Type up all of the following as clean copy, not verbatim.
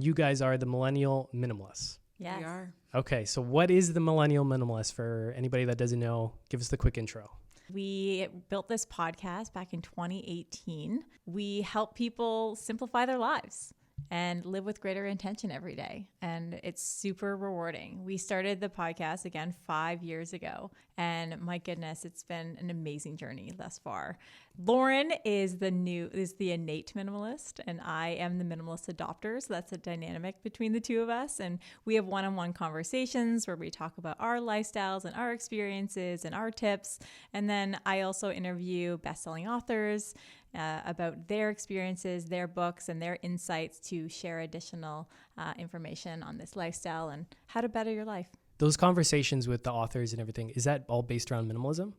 You guys are the Millennial Minimalists. Yes. We are. Okay, so what is the Millennial Minimalist? For anybody that doesn't know, give us the quick intro. We built this podcast back in 2018. We help people simplify their lives and live with greater intention every day. And it's super rewarding. We started the podcast again 5 years ago. And my goodness, it's been an amazing journey thus far. Lauren is the innate minimalist, and I am the minimalist adopter. So that's a dynamic between the two of us. And we have one-on-one conversations where we talk about our lifestyles and our experiences and our tips. And then I also interview best-selling authors about their experiences, their books, and their insights to share additional information on this lifestyle and how to better your life. Those conversations with the authors and everything, is that all based around minimalism?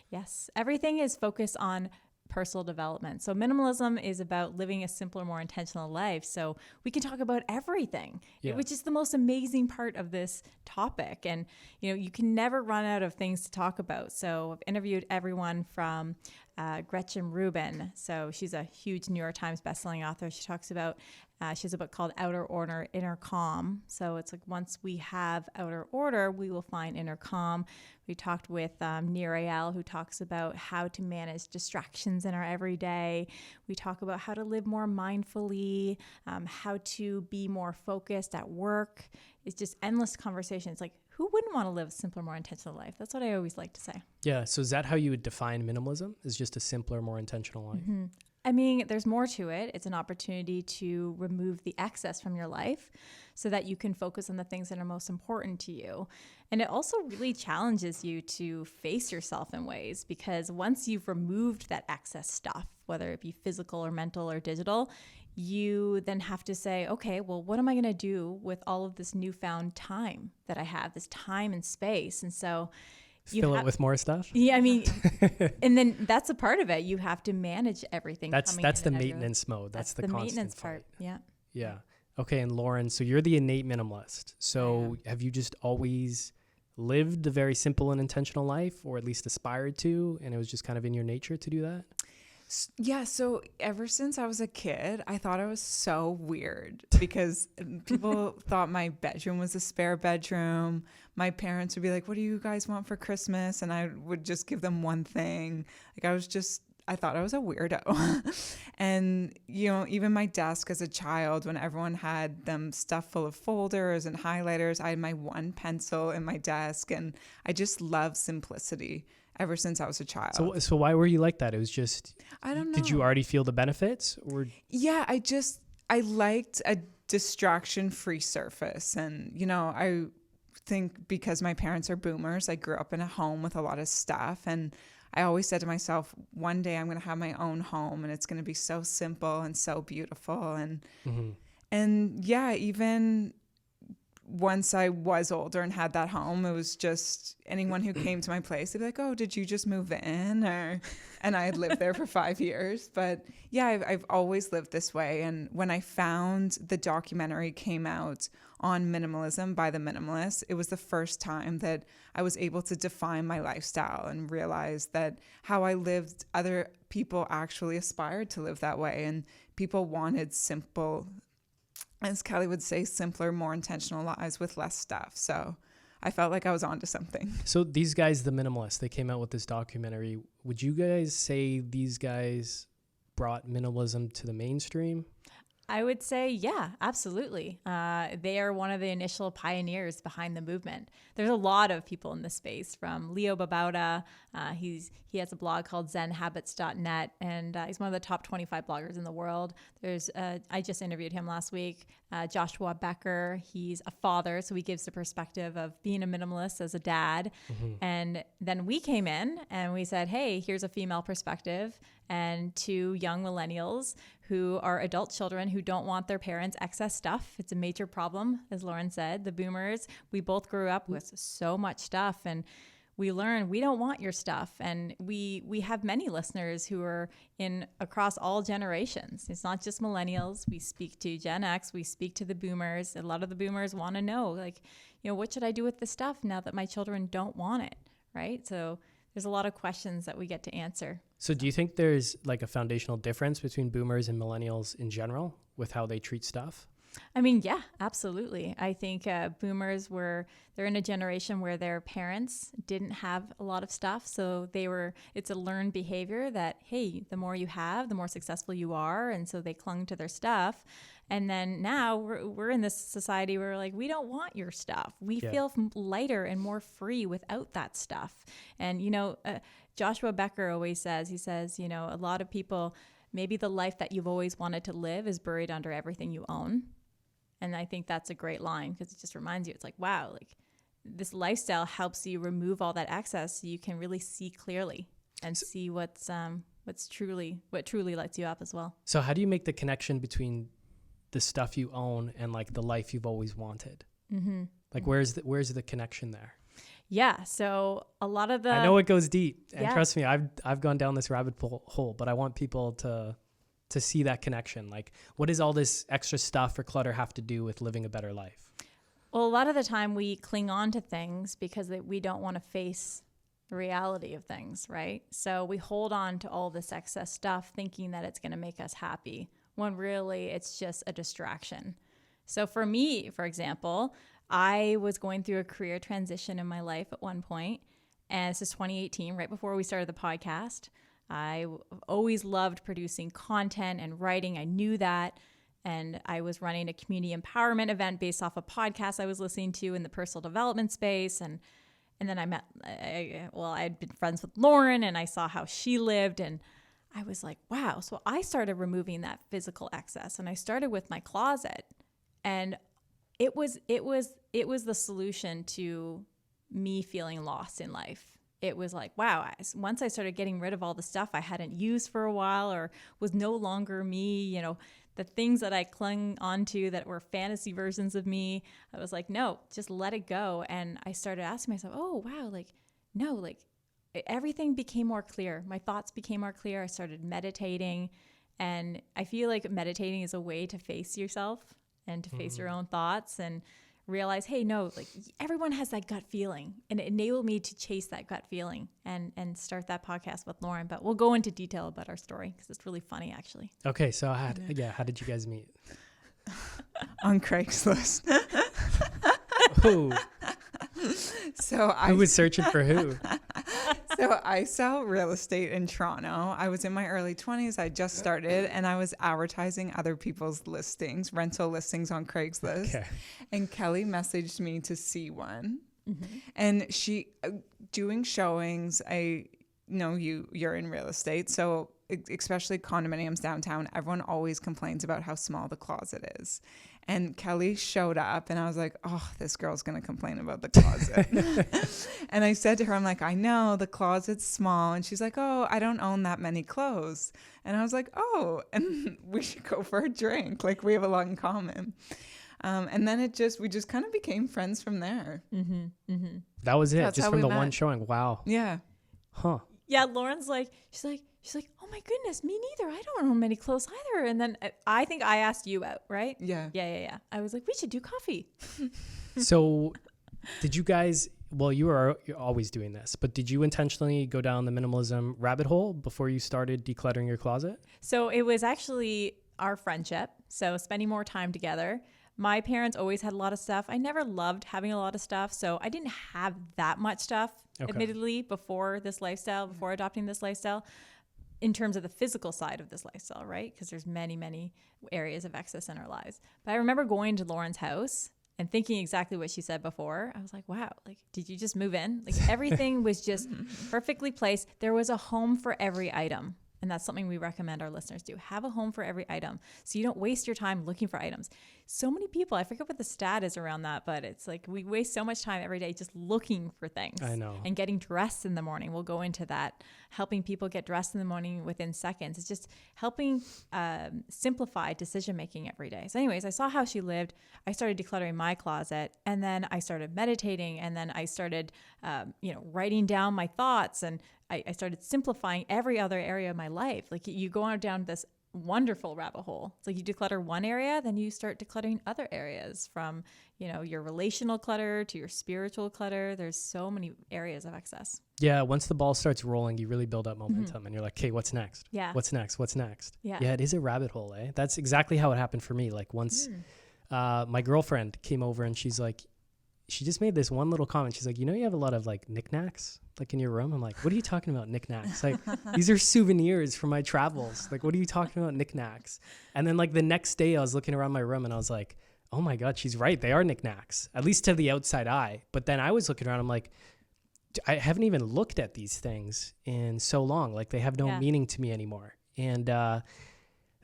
Yes, everything is focused on personal development. So minimalism is about living a simpler, more intentional life. So we can talk about everything, which is the most amazing part of this topic. And, you can never run out of things to talk about. So I've interviewed everyone from Gretchen Rubin. So she's a huge New York Times bestselling author. She talks about, she has a book called Outer Order, Inner Calm. So it's like once we have outer order, we will find inner calm. We talked with Nir Eyal, who talks about how to manage distractions in our everyday. We talk about how to live more mindfully, how to be more focused at work. It's just endless conversations. Like, who wouldn't want to live a simpler, more intentional life? That's what I always like to say. Yeah. So is that how you would define minimalism? Is just a simpler, more intentional life? Mm-hmm. I mean, there's more to it. It's an opportunity to remove the excess from your life so that you can focus on the things that are most important to you. And it also really challenges you to face yourself in ways, because once you've removed that excess stuff, whether it be physical or mental or digital, you then have to say, okay, well, what am I going to do with all of this newfound time that I have, this time and space? And so fill it with more stuff. Yeah, I mean, and then that's a part of it. You have to manage everything. That's the maintenance mode. That's the maintenance part. Yeah. Yeah. Okay. And Lauren, so you're the innate minimalist. So have you just always lived a very simple and intentional life, or at least aspired to, and it was just kind of in your nature to do that? Yeah, so ever since I was a kid, I thought I was so weird because people thought my bedroom was a spare bedroom. My parents would be like, "What do you guys want for Christmas?" And I would just give them one thing. I thought I was a weirdo. And, even my desk as a child, when everyone had them stuffed full of folders and highlighters, I had my one pencil in my desk, and I just love simplicity ever since I was a child. So why were you like that? It was just, I don't know. Did you already feel the benefits, or? Yeah, I liked a distraction-free surface. And, I think because my parents are boomers, I grew up in a home with a lot of stuff. And I always said to myself, one day I'm going to have my own home and it's going to be so simple and so beautiful. And yeah, even once I was older and had that home, it was just anyone who came to my place, they'd be like, "Oh, did you just move in?" And I had lived there for 5 years. But yeah, I've always lived this way. And when I found the documentary came out on minimalism by the Minimalist, it was the first time that I was able to define my lifestyle and realize that how I lived, other people actually aspired to live that way. And people wanted simple, as Kelly would say, simpler, more intentional lives with less stuff. So I felt like I was onto something. So these guys, the Minimalists, they came out with this documentary. Would you guys say these guys brought minimalism to the mainstream? I would say, yeah, absolutely. They are one of the initial pioneers behind the movement. There's a lot of people in this space, from Leo Babauta. He has a blog called zenhabits.net, and he's one of the top 25 bloggers in the world. There's I just interviewed him last week. Joshua Becker, he's a father, so he gives the perspective of being a minimalist as a dad. Mm-hmm. And then we came in and we said, hey, here's a female perspective, and 2 young millennials who are adult children who don't want their parents' excess stuff. It's a major problem, as Lauren said. The boomers, we both grew up with so much stuff, and we learned we don't want your stuff. And we have many listeners who are in across all generations. It's not just millennials. We speak to Gen X. We speak to the boomers. A lot of the boomers want to know, what should I do with this stuff now that my children don't want it, right? So there's a lot of questions that we get to answer. So do you think there's like a foundational difference between boomers and millennials in general with how they treat stuff? I mean, yeah, absolutely. I think boomers they're in a generation where their parents didn't have a lot of stuff. So it's a learned behavior that, hey, the more you have, the more successful you are. And so they clung to their stuff. And then now we're in this society where like, we don't want your stuff. We feel lighter and more free without that stuff. And, Joshua Becker always says, a lot of people, maybe the life that you've always wanted to live is buried under everything you own. And I think that's a great line because it just reminds you, it's like, wow, like this lifestyle helps you remove all that excess so you can really see clearly and see what truly lights you up as well. So how do you make the connection between the stuff you own and like the life you've always wanted? Mm-hmm. Like where's the connection there? Yeah. So a lot of I know it goes deep, and trust me, I've gone down this rabbit hole, but I want people to see that connection. Like, what does all this extra stuff or clutter have to do with living a better life? Well, a lot of the time we cling on to things because we don't want to face the reality of things, right? So we hold on to all this excess stuff thinking that it's going to make us happy, when really it's just a distraction. So for me, for example, I was going through a career transition in my life at one point, and this is 2018, right before we started the podcast. I always loved producing content and writing. I knew that. And I was running a community empowerment event based off a podcast I was listening to in the personal development space. And then I had been friends with Lauren, and I saw how she lived, and I was like, wow. So I started removing that physical excess, and I started with my closet, and it was the solution to me feeling lost in life. It was like, wow, once I started getting rid of all the stuff I hadn't used for a while or was no longer me, the things that I clung onto that were fantasy versions of me, I was like, no, just let it go. And I started asking myself, oh, wow, everything became more clear. My thoughts became more clear. I started meditating, and I feel like meditating is a way to face yourself and to face your own thoughts and realize, hey, no, like everyone has that gut feeling, and it enabled me to chase that gut feeling and start that podcast with Lauren. But we'll go into detail about our story because it's really funny, actually. Okay, so how did you guys meet? On Craigslist. Ooh. Who was searching for who? So I sell real estate in Toronto. I was in my early 20s. I just started, and I was advertising other people's listings, rental listings on Craigslist. Okay. And Kelly messaged me to see one. Mm-hmm. And she, doing showings, I know you're in real estate. So especially condominiums downtown, everyone always complains about how small the closet is. And Kelly showed up, and I was like, oh, this girl's going to complain about the closet. And I said to her, I'm like, I know the closet's small. And she's like, oh, I don't own that many clothes. And I was like, oh, and we should go for a drink. Like, we have a lot in common. And then we just kind of became friends from there. Mm-hmm, mm-hmm. That was it. That's just from the one showing. Wow. Yeah. Huh. Yeah. Lauren's like, she's like, oh my goodness, me neither. I don't own many clothes either. And then I think I asked you out, right? Yeah. Yeah. I was like, we should do coffee. So did you guys, you're always doing this, but did you intentionally go down the minimalism rabbit hole before you started decluttering your closet? So it was actually our friendship. So spending more time together. My parents always had a lot of stuff. I never loved having a lot of stuff. So I didn't have that much stuff, admittedly, before adopting this lifestyle. In terms of the physical side of this lifestyle, right? Because there's many, many areas of excess in our lives. But I remember going to Lauren's house and thinking exactly what she said before. I was like, wow, like, did you just move in? Like, everything was just perfectly placed. There was a home for every item. And that's something we recommend our listeners do. Have a home for every item so you don't waste your time looking for items. So many people, I forget what the stat is around that, but it's like we waste so much time every day just looking for things. I know. And getting dressed in the morning. We'll go into that. Helping people get dressed in the morning within seconds. It's just helping simplify decision-making every day. So anyways, I saw how she lived. I started decluttering my closet, and then I started meditating, and then I started writing down my thoughts, and I started simplifying every other area of my life. Like, you go on down this wonderful rabbit hole. It's like you declutter one area, then you start decluttering other areas, from, your relational clutter to your spiritual clutter. There's so many areas of excess. Yeah. Once the ball starts rolling, you really build up momentum, and you're like, okay, what's next? Yeah. What's next? Yeah. Yeah. It is a rabbit hole, eh? That's exactly how it happened for me. Like, once my girlfriend came over and she's like, she just made this one little comment. She's like, you know, you have a lot of like knickknacks like in your room. I'm like, what are you talking about, knickknacks? Like, these are souvenirs from my travels. Like, what are you talking about, knickknacks? And then like the next day I was looking around my room and I was like, oh my God, she's right. They are knickknacks, at least to the outside eye. But then I was looking around, I'm like, I haven't even looked at these things in so long. Like, they have no meaning to me anymore. And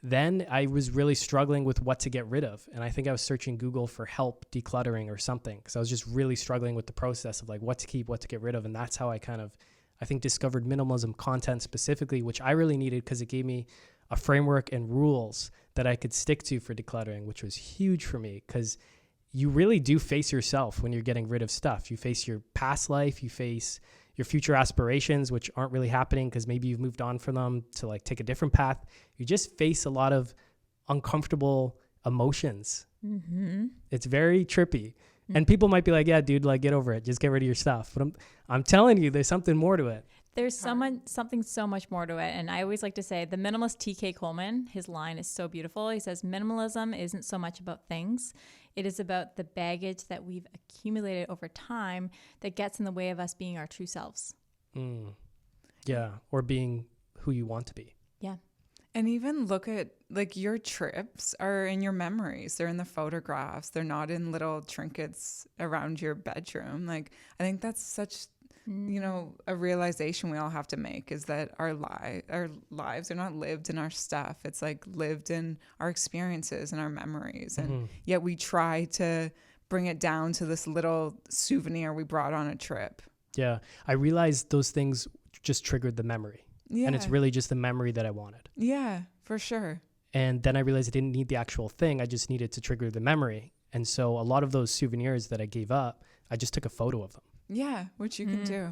then I was really struggling with what to get rid of. And I think I was searching Google for help decluttering or something, because I was just really struggling with the process of like what to keep, what to get rid of. And that's how I kind of, I think, discovered minimalism content specifically, which I really needed because it gave me a framework and rules that I could stick to for decluttering, which was huge for me, because you really do face yourself when you're getting rid of stuff. You face your past life, you face your future aspirations, which aren't really happening because maybe you've moved on from them to like take a different path. You just face a lot of uncomfortable emotions. Mm-hmm. It's very trippy. Mm-hmm. And people might be like, yeah, dude, like, get over it. Just get rid of your stuff. But I'm telling you, there's something more to it. There's something so much more to it. And I always like to say the minimalist T.K. Coleman, his line is so beautiful. He says, minimalism isn't so much about things. It is about the baggage that we've accumulated over time that gets in the way of us being our true selves. Yeah. Or being who you want to be. Yeah. And even look at, like, your trips are in your memories. They're in the photographs. They're not in little trinkets around your bedroom. Like, I think that's such, you know, a realization we all have to make, is that our lives are not lived in our stuff. It's like lived in our experiences and our memories. And yet we try to bring it down to this little souvenir we brought on a trip. Yeah. I realized those things just triggered the memory. Yeah. And it's really just the memory that I wanted. Yeah, for sure. And then I realized I didn't need the actual thing. I just needed to trigger the memory. And so a lot of those souvenirs that I gave up, I just took a photo of them. Yeah, which you can do.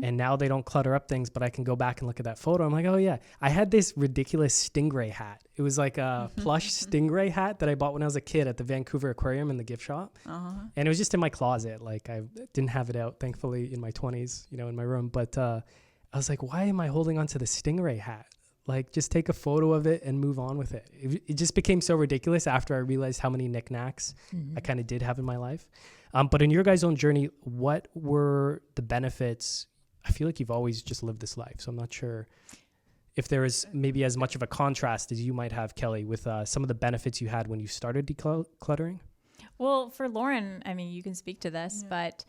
And now they don't clutter up things, but I can go back and look at that photo. I'm like, oh yeah, I had this ridiculous stingray hat. It was like a plush stingray hat that I bought when I was a kid at the Vancouver Aquarium in the gift shop. And it was just in my closet. Like, I didn't have it out, thankfully, in my 20s, you know, in my room. But I was like, why am I holding on to the stingray hat? Like, just take a photo of it and move on with it. It just became so ridiculous after I realized how many knickknacks I kind of did have in my life. But in your guys' own journey, what were the benefits? I feel like you've always just lived this life, so I'm not sure if there is maybe as much of a contrast as you might have, Kelly, with some of the benefits you had when you started decluttering. Well, for Lauren, I mean, you can speak to this, but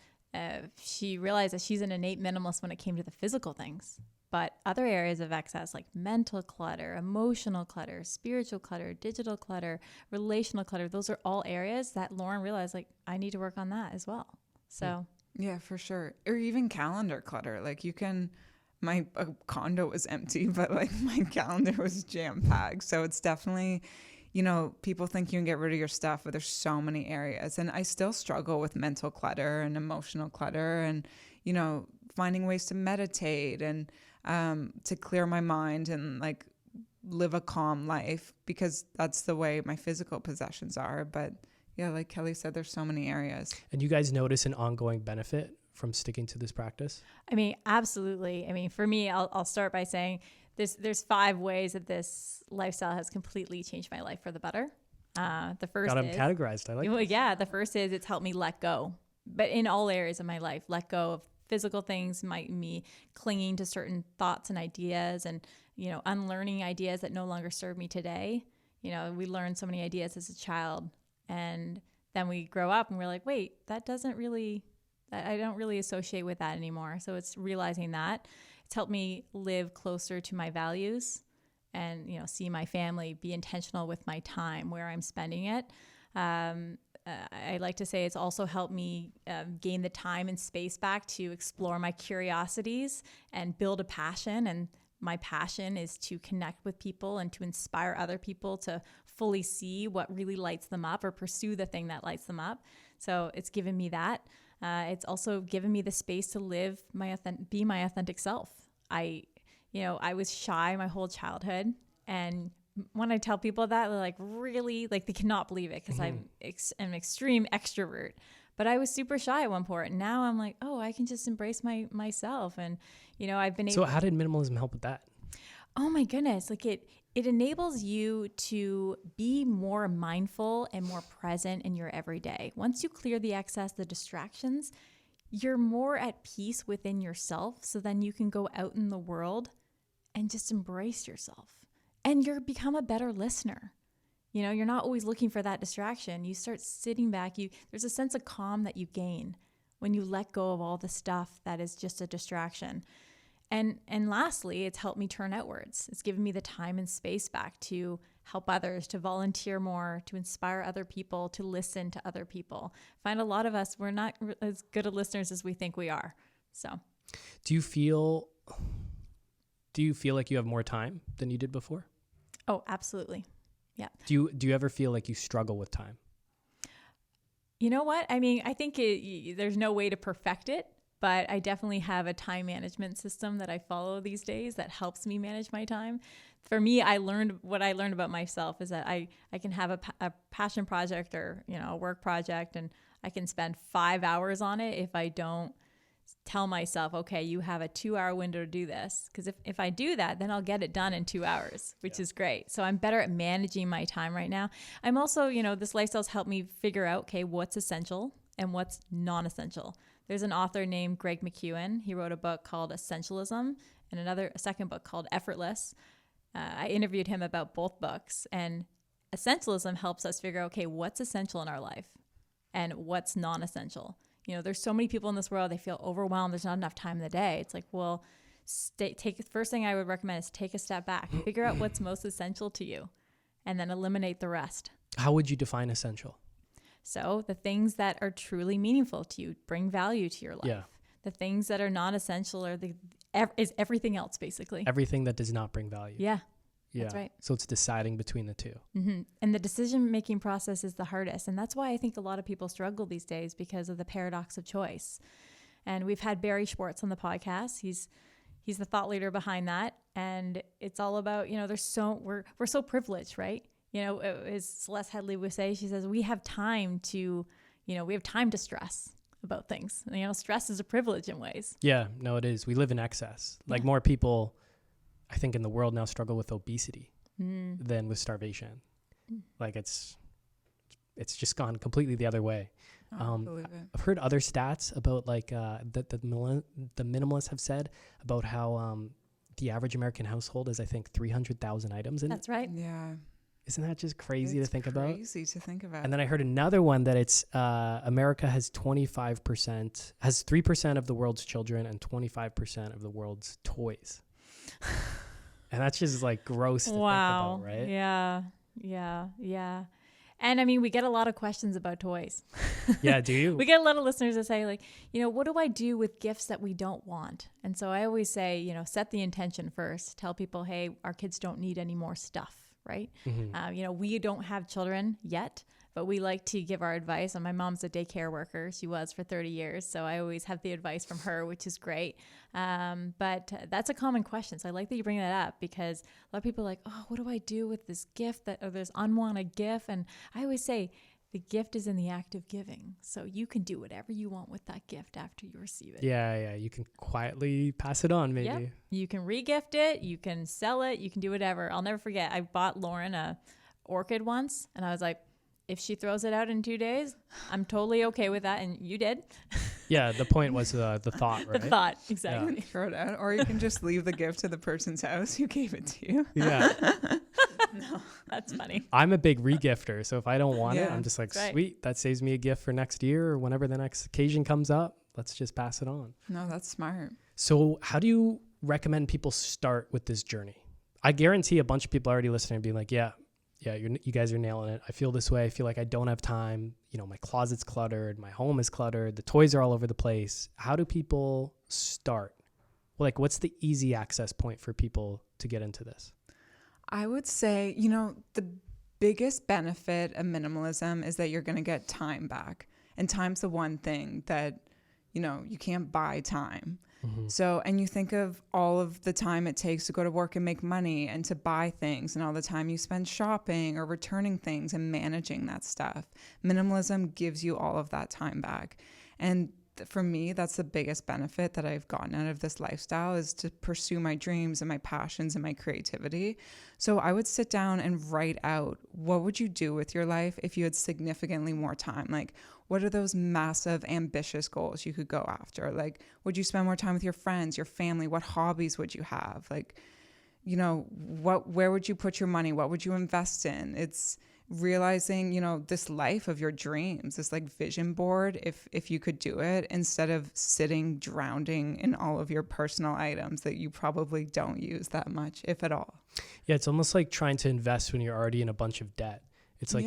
she realized that she's an innate minimalist when it came to the physical things. But other areas of excess, like mental clutter, emotional clutter, spiritual clutter, digital clutter, relational clutter, those are all areas that Lauren realized, like, I need to work on that as well. So yeah, for sure. Or even calendar clutter. Like, you can, my condo was empty, but like my calendar was jam packed. So it's definitely, you know, people think you can get rid of your stuff, but there's so many areas. And I still struggle with mental clutter and emotional clutter, and, you know, finding ways to meditate and to clear my mind and like live a calm life, because that's the way my physical possessions are. But yeah, like Kelly said, there's so many areas. And you guys notice an ongoing benefit from sticking to this practice? I mean, absolutely. I mean, for me, I'll start by saying there's 5 ways that this lifestyle has completely changed my life for the better. The first got them categorized. I like that. Yeah, the first is it's helped me let go, but in all areas of my life, let go of physical things, might me clinging to certain thoughts and ideas, and, you know, unlearning ideas that no longer serve me today. You know, we learn so many ideas as a child, and then we grow up and we're like, wait, that doesn't really, I don't really associate with that anymore. So it's realizing that. It's helped me live closer to my values and, you know, see my family, be intentional with my time, where I'm spending it. I like to say it's also helped me gain the time and space back to explore my curiosities and build a passion. And my passion is to connect with people and to inspire other people to fully see what really lights them up, or pursue the thing that lights them up. So it's given me that. It's also given me the space to live be my authentic self. I was shy my whole childhood, and when I tell people that, they're like, really? Like, they cannot believe it, because I'm an extreme extrovert. But I was super shy at one point. Now I'm like, oh, I can just embrace myself. And, you know, I've been able. So how did minimalism help with that? Oh my goodness. Like, it enables you to be more mindful and more present in your everyday. Once you clear the excess, the distractions, you're more at peace within yourself. So then you can go out in the world and just embrace yourself. And you're become a better listener. You know, you're not always looking for that distraction. You start sitting back. There's a sense of calm that you gain when you let go of all the stuff that is just a distraction. And lastly, it's helped me turn outwards. It's given me the time and space back to help others, to volunteer more, to inspire other people, to listen to other people. I find a lot of us, we're not as good of listeners as we think we are. So, Do you feel like you have more time than you did before? oh, absolutely. Yeah. Do you ever feel like you struggle with time? You know what? I mean, I think there's no way to perfect it, but I definitely have a time management system that I follow these days that helps me manage my time. For me, what I learned about myself is that I can have a passion project or, you know, a work project, and I can spend 5 hours on it if I don't tell myself, okay, you have a 2-hour window to do this. Because if I do that, then I'll get it done in 2 hours, which is great. So I'm better at managing my time right now. I'm also, you know, this lifestyle's helped me figure out, okay, what's essential and what's non-essential. There's an author named Greg McKeown. He wrote a book called Essentialism and a second book called Effortless. I interviewed him about both books, and essentialism helps us figure out, okay, what's essential in our life and what's non-essential. You know, there's so many people in this world, they feel overwhelmed. There's not enough time in the day. It's like, well, first thing I would recommend is take a step back, figure out what's most essential to you, and then eliminate the rest. How would you define essential? So the things that are truly meaningful to you, bring value to your life. Yeah. The things that are non-essential is everything else, basically. Everything that does not bring value. Yeah. Yeah. That's right. So it's deciding between the two. Mm-hmm. And the decision-making process is the hardest. And that's why I think a lot of people struggle these days, because of the paradox of choice. And we've had Barry Schwartz on the podcast. He's the thought leader behind that. And it's all about, you know, we're so privileged, right? You know, as Celeste Headley would say, she says, we have time to stress about things. You know, stress is a privilege in ways. Yeah, no, it is. We live in excess. Like more people, I think, in the world now struggle with obesity than with starvation. Like it's just gone completely the other way. I believe it. I've heard other stats about like that the minimalists have said about how the average American household is, I think, 300,000 items in That's right. Yeah. Isn't that just crazy to think about? Crazy to think about. And then I heard another one that it's America has 3% of the world's children and 25% of the world's toys. And that's just like gross to think about, right? Yeah. And I mean, we get a lot of questions about toys. Yeah, do you? We get a lot of listeners that say, like, you know, what do I do with gifts that we don't want? And so I always say, you know, set the intention first. Tell people, hey, our kids don't need any more stuff, right? Mm-hmm. You know, we don't have children yet, but we like to give our advice. And my mom's a daycare worker. She was for 30 years. So I always have the advice from her, which is great. But that's a common question. So I like that you bring that up, because a lot of people are like, oh, what do I do with this gift or this unwanted gift? And I always say the gift is in the act of giving. So you can do whatever you want with that gift after you receive it. Yeah. You can quietly pass it on, maybe. Yep. You can re-gift it. You can sell it. You can do whatever. I'll never forget. I bought Lauren a orchid once, and I was like, if she throws it out in 2 days, I'm totally okay with that. And you did. Yeah, the point was the thought, right? The thought, exactly. Yeah. Throw it out, or you can just leave the gift to the person's house who gave it to you. Yeah. No, that's funny. I'm a big regifter, so if I don't want it, Yeah. I'm just like, Right. sweet, that saves me a gift for next year or whenever the next occasion comes up. Let's just pass it on. No, that's smart. So how do you recommend people start with this journey? I guarantee a bunch of people already listening and being like, yeah, you guys are nailing it. I feel this way. I feel like I don't have time. You know, my closet's cluttered. My home is cluttered. The toys are all over the place. How do people start? Like, what's the easy access point for people to get into this? I would say, you know, the biggest benefit of minimalism is that you're going to get time back. And time's the one thing that, you know, you can't buy time. Mm-hmm. So, and you think of all of the time it takes to go to work and make money and to buy things, and all the time you spend shopping or returning things and managing that stuff. Minimalism gives you all of that time back. And for me, that's the biggest benefit that I've gotten out of this lifestyle, is to pursue my dreams and my passions and my creativity. So I would sit down and write out, what would you do with your life if you had significantly more time? Like, what are those massive, ambitious goals you could go after? Like, would you spend more time with your friends, your family? What hobbies would you have? Like, you know, where would you put your money? What would you invest in? It's realizing, you know, this life of your dreams, this like vision board, if you could do it, instead of sitting drowning in all of your personal items that you probably don't use that much, if at all. Yeah, it's almost like trying to invest when you're already in a bunch of debt. It's like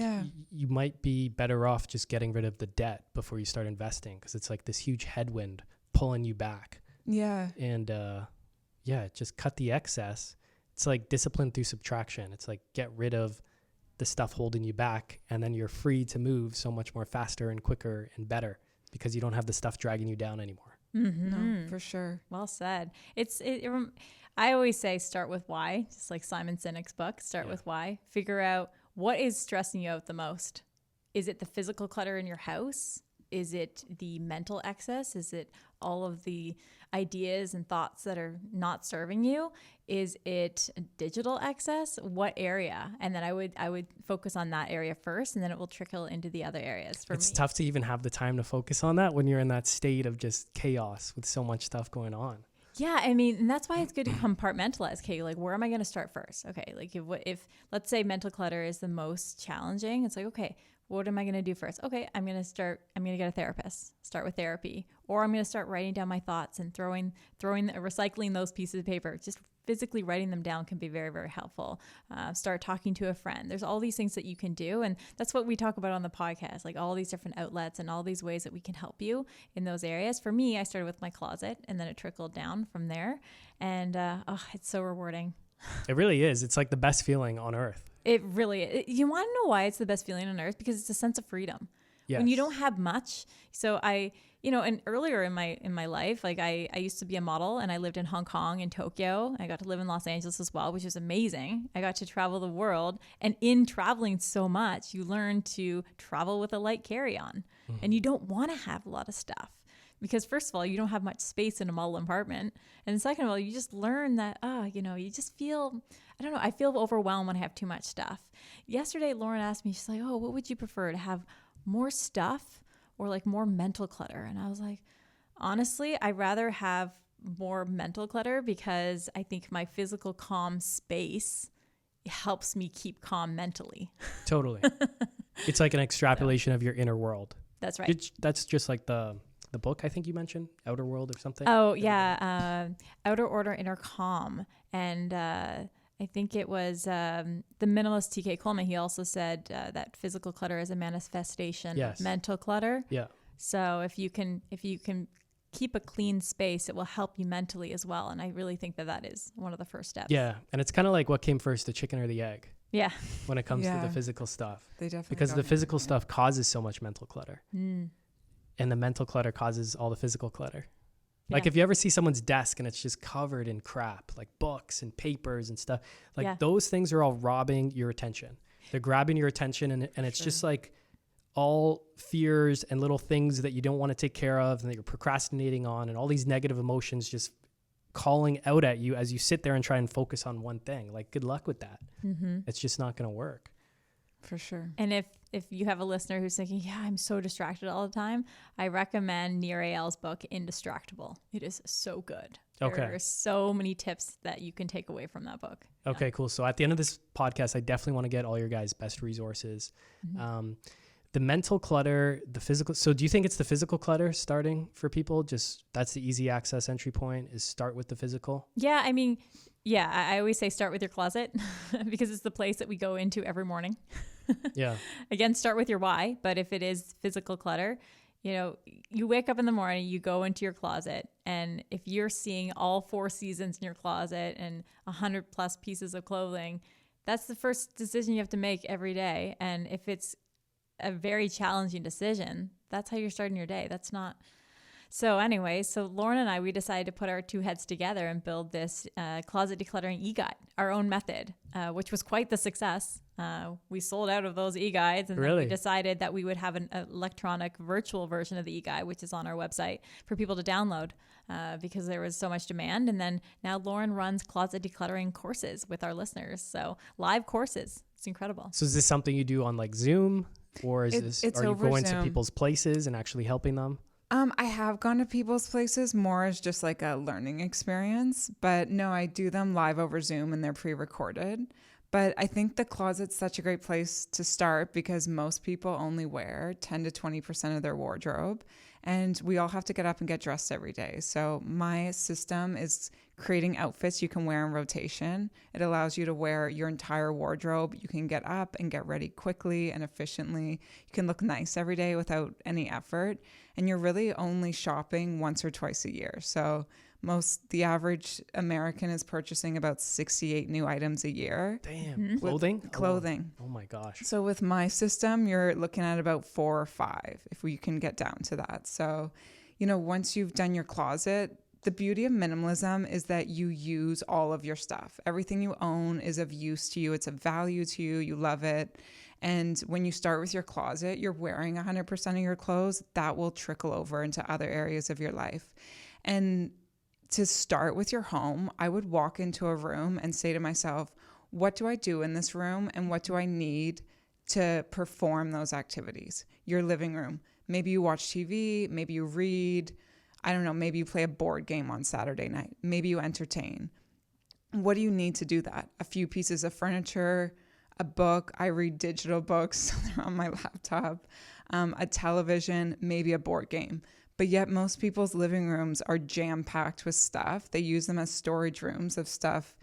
you might be better off just getting rid of the debt before you start investing, because it's like this huge headwind pulling you back. Yeah. And just cut the excess. It's like discipline through subtraction. It's like get rid of the stuff holding you back, and then you're free to move so much more faster and quicker and better, because you don't have the stuff dragging you down anymore. No, for sure. Well said. I always say start with why, just like Simon Sinek's book, start with why. Figure out what is stressing you out the most. Is it the physical clutter in your house? Is it the mental excess? Is it all of the ideas and thoughts that are not serving you? Is it digital excess? What area? And then I would focus on that area first, and then it will trickle into the other areas for me. It's tough to even have the time to focus on that when you're in that state of just chaos with so much stuff going on. Yeah, I mean, and that's why it's good to compartmentalize. Okay, like, where am I going to start first? Okay, like if let's say mental clutter is the most challenging, it's like, okay, what am I going to do first? Okay, I'm going to get a therapist, start with therapy, or I'm going to start writing down my thoughts and recycling those pieces of paper. Just physically writing them down can be very, very helpful. Start talking to a friend. There's all these things that you can do. And that's what we talk about on the podcast, like all these different outlets and all these ways that we can help you in those areas. For me, I started with my closet, and then it trickled down from there. And it's so rewarding. It really is. It's like the best feeling on earth. It really, you want to know why it's the best feeling on earth? Because it's a sense of freedom. Yes. When you don't have much. So and earlier in my life, like I used to be a model, and I lived in Hong Kong and Tokyo. I got to live in Los Angeles as well, which is amazing. I got to travel the world, and in traveling so much, you learn to travel with a light carry-on, and you don't want to have a lot of stuff. Because first of all, you don't have much space in a model apartment. And second of all, you just learn that, you just feel, I don't know, I feel overwhelmed when I have too much stuff. Yesterday, Lauren asked me, she's like, oh, what would you prefer, to have more stuff or like more mental clutter? And I was like, honestly, I'd rather have more mental clutter, because I think my physical calm space helps me keep calm mentally. Totally. It's like an extrapolation of your inner world. That's right. That's just like the book I think you mentioned, Outer World or something. Oh, yeah. Outer Order, Inner Calm. And I think it was the minimalist T.K. Coleman. He also said that physical clutter is a manifestation of mental clutter. Yeah. So if you can keep a clean space, it will help you mentally as well. And I really think that is one of the first steps. Yeah. And it's kind of like what came first, the chicken or the egg? Yeah. When it comes to the physical stuff. They definitely because the physical stuff causes so much mental clutter. And the mental clutter causes all the physical clutter. Like if you ever see someone's desk and it's just covered in crap, like books and papers and stuff, like those things are all robbing your attention. They're grabbing your attention, and it's just like all fears and little things that you don't want to take care of and that you're procrastinating on, and all these negative emotions just calling out at you as you sit there and try and focus on one thing. Like, good luck with that. It's just not going to work. For sure. And if you have a listener who's thinking, yeah, I'm so distracted all the time, I recommend Nir Eyal's book, Indistractable. It is so good. Okay. There are so many tips that you can take away from that book. Okay, cool. So at the end of this podcast, I definitely want to get all your guys' best resources. The mental clutter, the physical. So do you think it's the physical clutter starting for people? Just that's the easy access entry point, is start with the physical? Yeah, I mean, I always say start with your closet because it's the place that we go into every morning. Yeah. Again, start with your why. But if it is physical clutter, you wake up in the morning, you go into your closet, and if you're seeing all 4 seasons in your closet and 100+ pieces of clothing, that's the first decision you have to make every day. And if it's a very challenging decision, that's how you're starting your day. That's not. So anyway, Lauren and I, we decided to put our 2 heads together and build this closet decluttering e-guide, our own method, which was quite the success. We sold out of those e-guides, and then Really? we decided that we would have an electronic virtual version of the e-guide, which is on our website for people to download because there was so much demand. And then now Lauren runs closet decluttering courses with our listeners. So live courses. It's incredible. So is this something you do on like Zoom, or is It's are you over going to Zoom. people's places and actually helping them? I have gone to people's places more as just like a learning experience, but no, I do them live over Zoom and they're pre-recorded. But I think the closet's such a great place to start because most people only wear 10 to 20% of their wardrobe, and we all have to get up and get dressed every day. So my system is creating outfits you can wear in rotation. It allows you to wear your entire wardrobe. You can get up and get ready quickly and efficiently. You can look nice every day without any effort, and you're really only shopping once or twice a year. So the average American is purchasing about 68 new items a year. Damn. Clothing? Clothing. Oh my gosh. So with my system, you're looking at about 4 or 5 if we can get down to that. So, once you've done your closet, the beauty of minimalism is that you use all of your stuff. Everything you own is of use to you. It's of value to you. You love it. And when you start with your closet, you're wearing 100% of your clothes. That will trickle over into other areas of your life. And to start with your home, I would walk into a room and say to myself, what do I do in this room and what do I need to perform those activities? Your living room. Maybe you watch TV, maybe you read, I don't know, maybe you play a board game on Saturday night, maybe you entertain. What do you need to do that? A few pieces of furniture, a book. I read digital books, so they're on my laptop, a television, maybe a board game. But yet most people's living rooms are jam-packed with stuff. They use them as storage rooms of stuff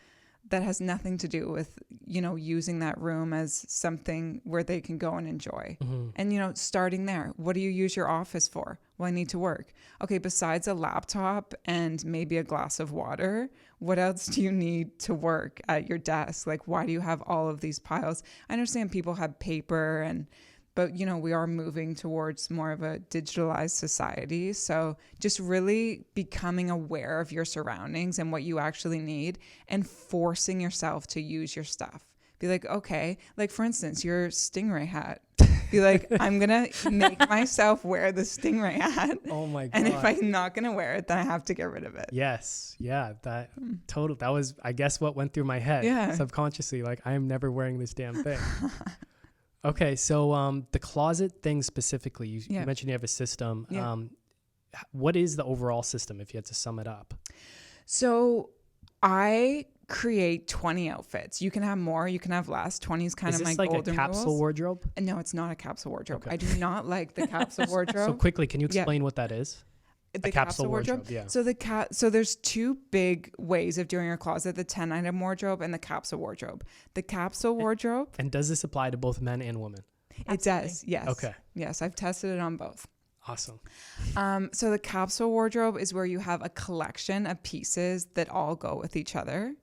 that has nothing to do with, using that room as something where they can go and enjoy. Mm-hmm. And, starting there, what do you use your office for? Well, I need to work. Okay, besides a laptop and maybe a glass of water, what else do you need to work at your desk? Like, why do you have all of these piles? I understand people have paper but we are moving towards more of a digitalized society. So just really becoming aware of your surroundings and what you actually need and forcing yourself to use your stuff. Be like, okay, like for instance, your stingray hat. Be like, I'm going to make myself wear the stingray hat. Oh my God. And if I'm not going to wear it, then I have to get rid of it. Yes. Yeah. That was, I guess, what went through my head subconsciously. Like, I am never wearing this damn thing. Okay, so the closet thing specifically, you mentioned you have a system. Yeah. What is the overall system if you had to sum it up? So I create 20 outfits. You can have more, you can have less. 20 is kind of my golden rule. Is this like a capsule wardrobe? No, it's not a capsule wardrobe. Okay. I do not like the capsule wardrobe. So quickly, can you explain what that is? The capsule wardrobe. Yeah. So so there's 2 big ways of doing your closet: the 10-item wardrobe and the capsule wardrobe. The capsule wardrobe. And does this apply to both men and women? It does. Yes. Okay. Yes, I've tested it on both. Awesome. So the capsule wardrobe is where you have a collection of pieces that all go with each other.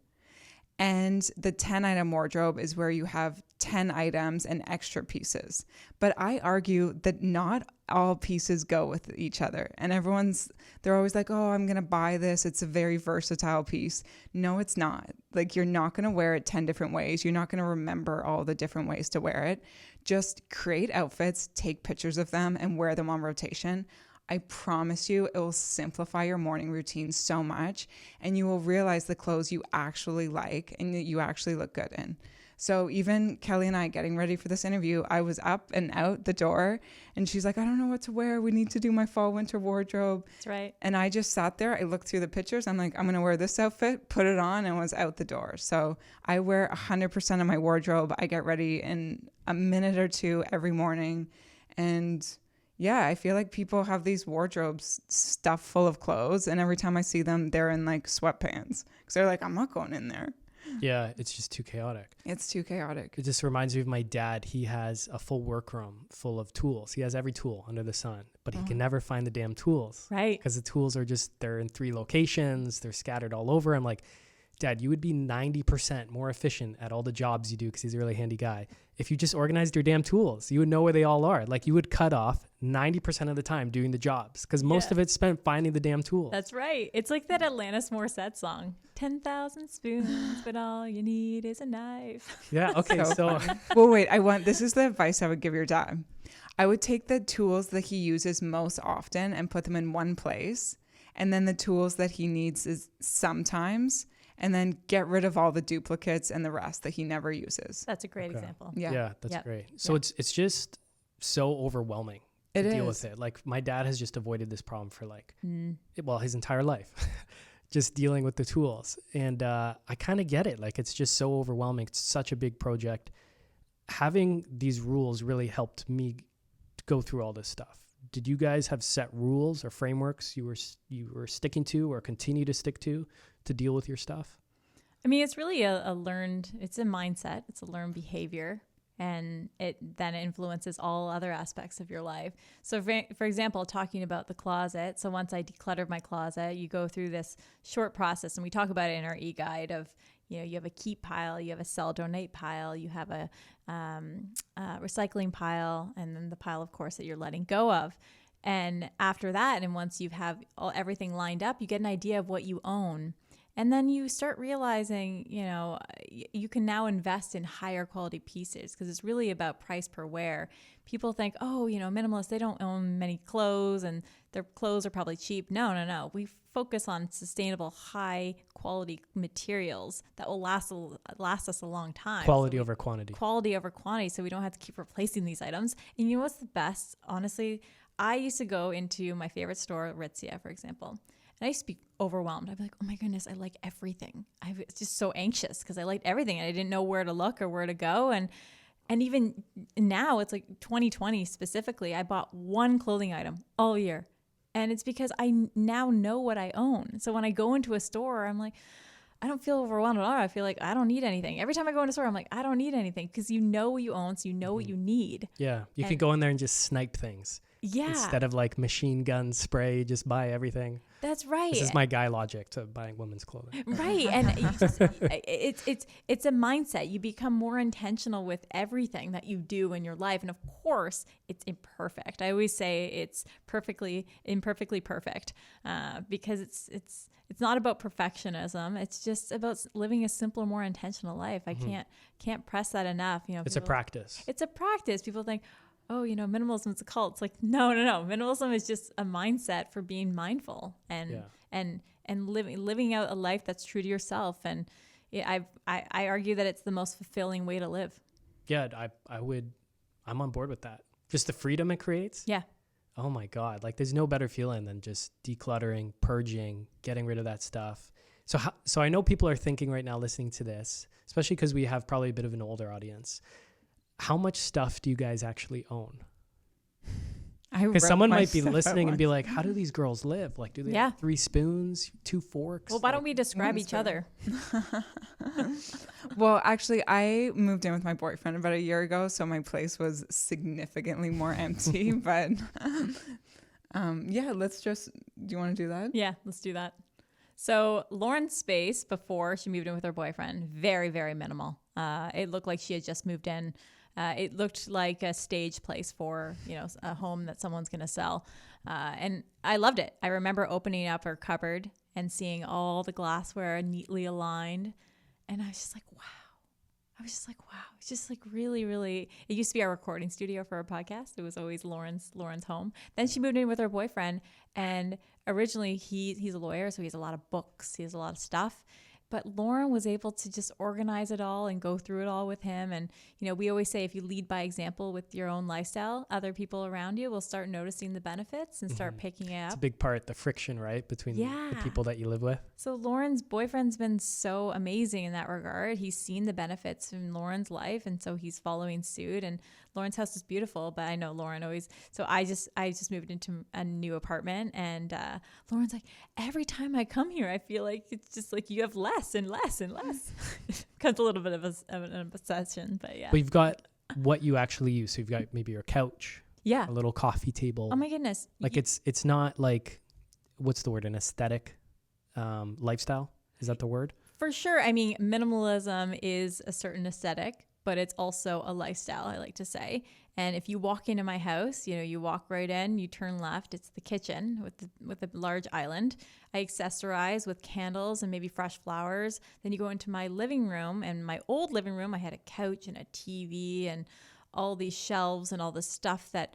And the 10-item wardrobe is where you have 10 items and extra pieces. But I argue that not all pieces go with each other. And they're always like, oh, I'm going to buy this. It's a very versatile piece. No, it's not. Like, you're not going to wear it 10 different ways. You're not going to remember all the different ways to wear it. Just create outfits, take pictures of them, and wear them on rotation. I promise you, it will simplify your morning routine so much, and you will realize the clothes you actually like and that you actually look good in. So even Kelly and I getting ready for this interview, I was up and out the door, and she's like, I don't know what to wear. We need to do my fall winter wardrobe. That's right. And I just sat there. I looked through the pictures. I'm like, I'm going to wear this outfit, put it on, and was out the door. So I wear 100% of my wardrobe. I get ready in a minute or 2 every morning. And yeah, I feel like people have these wardrobes stuffed full of clothes, and every time I see them, they're in like sweatpants because they're like, I'm not going in there. Yeah, it's just too chaotic. It's too chaotic. It just reminds me of my dad. He has a full workroom full of tools. He has every tool under the sun, but he can never find the damn tools. Right. Because the tools they're in 3 locations. They're scattered all over. I'm like, Dad, you would be 90% more efficient at all the jobs you do, because he's a really handy guy, if you just organized your damn tools. You would know where they all are. Like, you would cut off 90% of the time doing the jobs because most of it's spent finding the damn tools. That's right. It's like that Alanis Morissette song, 10,000 spoons, but all you need is a knife. Yeah. Okay. So Well, wait, this is the advice I would give your dad. I would take the tools that he uses most often and put them in one place. And then the tools that he needs is sometimes, and then get rid of all the duplicates and the rest that he never uses. That's a great example. Yeah. that's Yep. great. So it's just so overwhelming to deal with it. Like my dad has just avoided this problem for his entire life, just dealing with the tools. And I kind of get it. Like it's just so overwhelming. It's such a big project. Having these rules really helped me go through all this stuff. Did you guys have set rules or frameworks you were sticking to or continue to stick to deal with your stuff? I mean, it's really it's a mindset. It's a learned behavior, and it then influences all other aspects of your life. So for example, talking about the closet. So once I decluttered my closet, you go through this short process, and we talk about it in our e-guide of, you have a keep pile, you have a sell donate pile, you have a recycling pile, and then the pile, of course, that you're letting go of. And after that, and once you have everything lined up, you get an idea of what you own. And then you start realizing, you can now invest in higher quality pieces because it's really about price per wear. People think, minimalists, they don't own many clothes and their clothes are probably cheap. No. We focus on sustainable, high quality materials that will last us a long time. Quality over quantity. Quality over quantity, so we don't have to keep replacing these items. And you know what's the best? Honestly, I used to go into my favorite store, Aritzia, for example. And I used to be overwhelmed. I'd be like, oh my goodness, I like everything. I was just so anxious because I liked everything. And I didn't know where to look or where to go. And even now, it's like 2020 specifically, I bought one clothing item all year. And it's because I now know what I own. So when I go into a store, I'm like, I don't feel overwhelmed at all. I feel like I don't need anything. Every time I go into a store, I'm like, I don't need anything because you know what you own, so you know what you need. Yeah, you can go in there and just snipe things. Yeah. Instead of like machine gun spray, just buy everything. That's right. This is my guy logic to buying women's clothing. Right. And it's a mindset. You become more intentional with everything that you do in your life. And of course, it's imperfect. I always say it's imperfectly perfect because it's not about perfectionism. It's just about living a simpler, more intentional life. I can't press that enough. It's a practice. It's a practice. People think, oh, minimalism is a cult. It's like, no. Minimalism is just a mindset for being mindful and living out a life that's true to yourself. And I argue that it's the most fulfilling way to live. Yeah, I'm on board with that. Just the freedom it creates. Yeah. Oh my God. Like there's no better feeling than just decluttering, purging, getting rid of that stuff. So I know people are thinking right now listening to this, especially because we have probably a bit of an older audience. How much stuff do you guys actually own? Because someone might be listening and be like, how do these girls live? Like, do they have 3 spoons, 2 forks? Well, why don't we describe each other? Well, actually, I moved in with my boyfriend about a year ago, so my place was significantly more empty. But do you want to do that? Yeah, let's do that. So Lauren's space before she moved in with her boyfriend, very, very minimal. It looked like she had just moved in. It looked like a stage place for, a home that someone's going to sell. And I loved it. I remember opening up her cupboard and seeing all the glassware neatly aligned. And I was just like, wow. It's just like really, really, it used to be our recording studio for our podcast. It was always Lauren's home. Then she moved in with her boyfriend. And originally he's a lawyer, so he has a lot of books. He has a lot of stuff. But Lauren was able to just organize it all and go through it all with him. And, we always say if you lead by example with your own lifestyle, other people around you will start noticing the benefits and start picking it up. It's a big part, the friction, right? Between the people that you live with. So Lauren's boyfriend's been so amazing in that regard. He's seen the benefits in Lauren's life. And so he's following suit. And Lauren's house is beautiful, but I know Lauren always, so I just moved into a new apartment and Lauren's like, every time I come here, I feel like it's just like you have less and less and less. Becomes a little bit of an obsession, but yeah. But you've got what you actually use. So you've got maybe your couch, a little coffee table. Oh my goodness. Like it's not like, what's the word, an aesthetic lifestyle? Is that the word? For sure. I mean, minimalism is a certain aesthetic, but it's also a lifestyle, I like to say. And if you walk into my house, you walk right in, you turn left, it's the kitchen with a large island. I accessorize with candles and maybe fresh flowers. Then you go into my living room, and my old living room, I had a couch and a TV and all these shelves and all this stuff that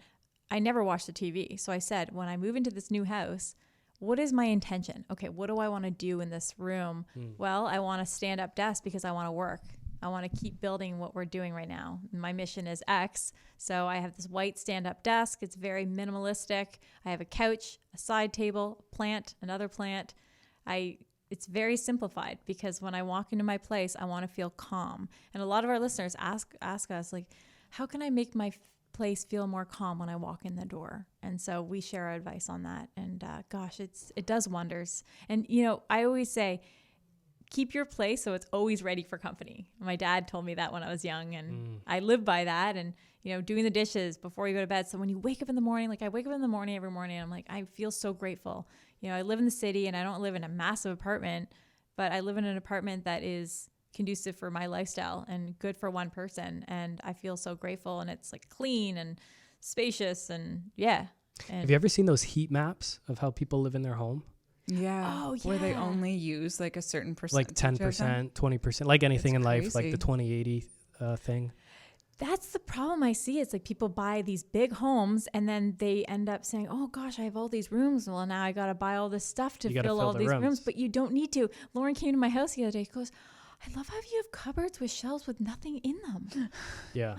I never watched the TV. So I said, when I move into this new house, what is my intention? Okay, what do I want to do in this room? Well, I want a stand-up desk because I want to work. I want to keep building what we're doing right now. My mission is X. So I have this white stand-up desk. It's very minimalistic. I have a couch, a side table, a plant, another plant. It's very simplified because when I walk into my place, I want to feel calm. And a lot of our listeners ask us, like, how can I make my place feel more calm when I walk in the door? And so we share our advice on that. And gosh, it does wonders. And, I always say, keep your place so it's always ready for company. My dad told me that when I was young, and I live by that. And, doing the dishes before you go to bed. So when you wake up in the morning, like I wake up in the morning every morning, I'm like, I feel so grateful. I live in the city and I don't live in a massive apartment, but I live in an apartment that is conducive for my lifestyle and good for one person. And I feel so grateful, and it's like clean and spacious and yeah. And have you ever seen those heat maps of how people live in their home? Yeah. Oh, yeah. Where they only use like a certain Like percentage. 10%, 20%, like anything It's in life, like crazy. the 20/80 thing. That's the problem I see. It's like people buy these big homes and then they end up saying, oh gosh, I have all these rooms. Well, now I got to buy all this stuff to You gotta fill fill all the these rooms. rooms, but you don't need to. Lauren came to my house the other day. She goes, I love how you have cupboards with shelves with nothing in them. Yeah.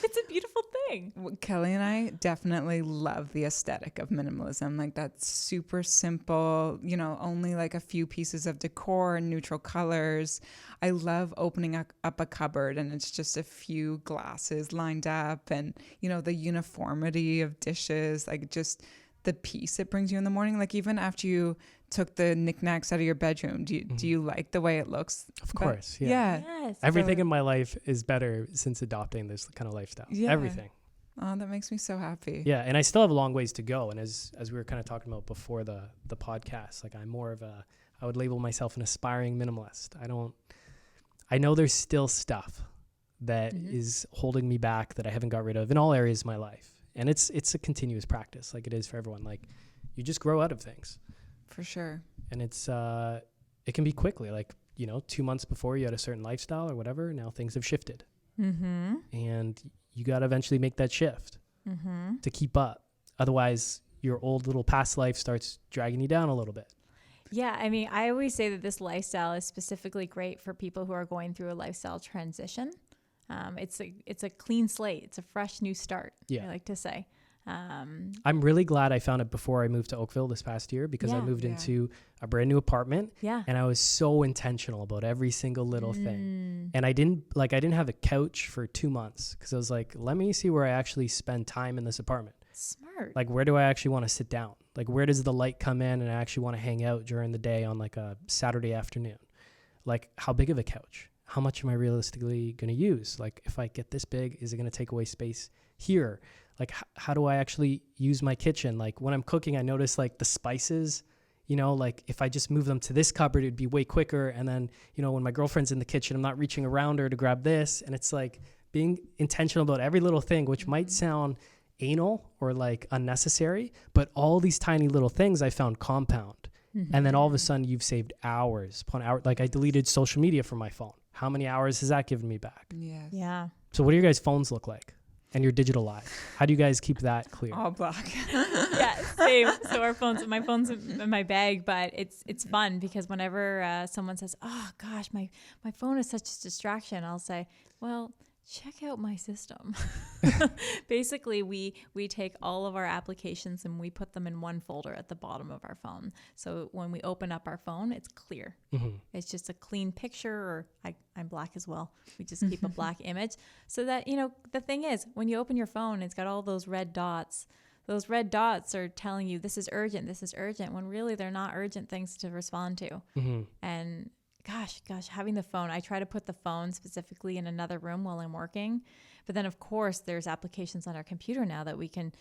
It's a beautiful thing. Well, Kelly and I definitely love the aesthetic of minimalism. Like that's super simple, only like a few pieces of decor and neutral colors. I love opening up a cupboard and it's just a few glasses lined up, and, the uniformity of dishes, like just the peace it brings you in the morning. Like even after you took the knickknacks out of your bedroom, do you like the way it looks? Of course. Yeah. Yeah. Yes. Everything in my life is better since adopting this kind of lifestyle. Yeah. Everything. Oh, that makes me so happy. Yeah. And I still have a long ways to go. And as we were kind of talking about before the podcast, like I'm more of I would label myself an aspiring minimalist. I know there's still stuff that is holding me back that I haven't got rid of in all areas of my life. And it's a continuous practice, like it is for everyone. Like you just grow out of things. For sure. And it can be quickly, like, 2 months before you had a certain lifestyle or whatever. Now things have shifted. Mm-hmm. And you got to eventually make that shift to keep up. Otherwise, your old little past life starts dragging you down a little bit. Yeah, I mean, I always say that this lifestyle is specifically great for people who are going through a lifestyle transition. It's a clean slate. It's a fresh new start. Yeah. I like to say. I'm really glad I found it before I moved to Oakville this past year, because I moved into a brand new apartment. Yeah. And I was so intentional about every single little thing. And I didn't have a couch for 2 months because I was like, let me see where I actually spend time in this apartment. Smart. Like, where do I actually want to sit down? Like, where does the light come in and I actually want to hang out during the day on like a Saturday afternoon? Like, how big of a couch? How much am I realistically going to use? Like, if I get this big, is it going to take away space here? Like, how do I actually use my kitchen? Like, when I'm cooking, I notice like the spices, like if I just move them to this cupboard, it'd be way quicker. And then, when my girlfriend's in the kitchen, I'm not reaching around her to grab this. And it's like being intentional about every little thing, which might sound anal or like unnecessary, but all these tiny little things I found compound. And then all of a sudden you've saved hours upon hours. Like, I deleted social media from my phone. How many hours has that given me back? Yes. Yeah. So what do your guys' phones look like and your digital lives? How do you guys keep that clear? All black. Yeah, same. So my phone's in my bag, but it's fun because whenever someone says, "Oh gosh, my phone is such a distraction," I'll say, "Well, check out my system." Basically, we take all of our applications and we put them in one folder at the bottom of our phone. So when we open up our phone, it's clear. It's just a clean picture, or I'm black as well. We just keep a black image so that, the thing is, when you open your phone, it's got all those red dots. Those red dots are telling you this is urgent, when really they're not urgent things to respond to. And gosh, having the phone, I try to put the phone specifically in another room while I'm working. But then of course there's applications on our computer now that we can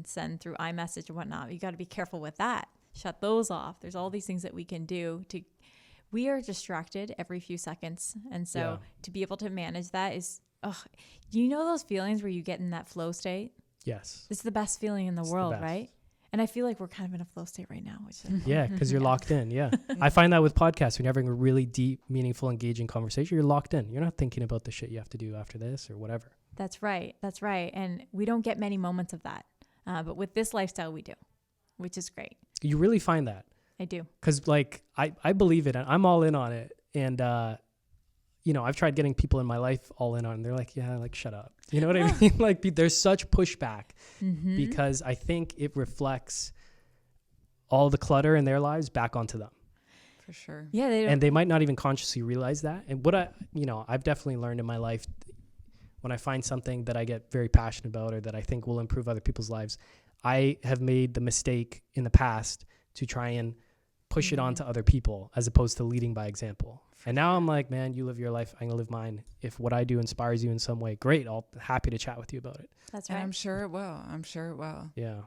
send through iMessage and whatnot. You got to be careful with that. Shut those off. There's all these things that we can do we are distracted every few seconds. And so to be able to manage that is you know those feelings where you get in that flow state? Yes. It's the best feeling in the It's world, the best. right? And I feel like we're kind of in a flow state right now, which is Yeah, because you're locked in. Yeah. I find that with podcasts, when you're having a really deep, meaningful, engaging conversation, you're locked in. You're not thinking about the shit you have to do after this or whatever. That's right. That's right. And we don't get many moments of that. But with this lifestyle, we do, which is great. You really find that. I do. Because like I believe it. I'm all in on it. And, I've tried getting people in my life all in on it. And they're like, yeah, like, shut up. You know what I mean? Like, there's such pushback because I think it reflects all the clutter in their lives back onto them. For sure. Yeah. And they might not even consciously realize that. And what I've definitely learned in my life, when I find something that I get very passionate about or that I think will improve other people's lives, I have made the mistake in the past to try and push it on to other people as opposed to leading by example. And now I'm like, man, you live your life, I'm gonna live mine. If what I do inspires you in some way, great. I'll happy to chat with you about it. That's And right. I'm sure it will. Yeah.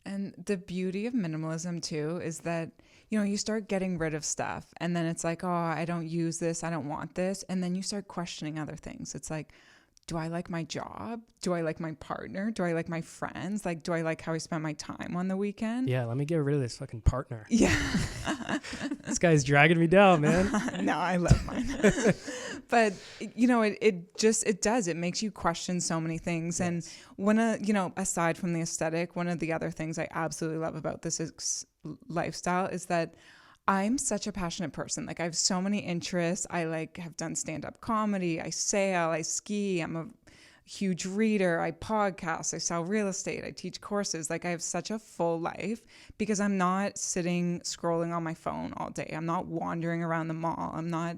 And the beauty of minimalism too is that, you start getting rid of stuff and then it's like, oh, I don't use this. I don't want this. And then you start questioning other things. It's like, do I like my job? Do I like my partner? Do I like my friends? Like, do I like how I spend my time on the weekend? Yeah. Let me get rid of this fucking partner. Yeah. This guy's dragging me down, man. No, I love mine. But, it does. It makes you question so many things. Yes. And aside from the aesthetic, one of the other things I absolutely love about this lifestyle is that I'm such a passionate person. Like I have so many interests. I have done stand-up comedy. I sail, I ski. I'm a huge reader. I podcast, I sell real estate. I teach courses. Like I have such a full life because I'm not sitting scrolling on my phone all day. I'm not wandering around the mall. I'm not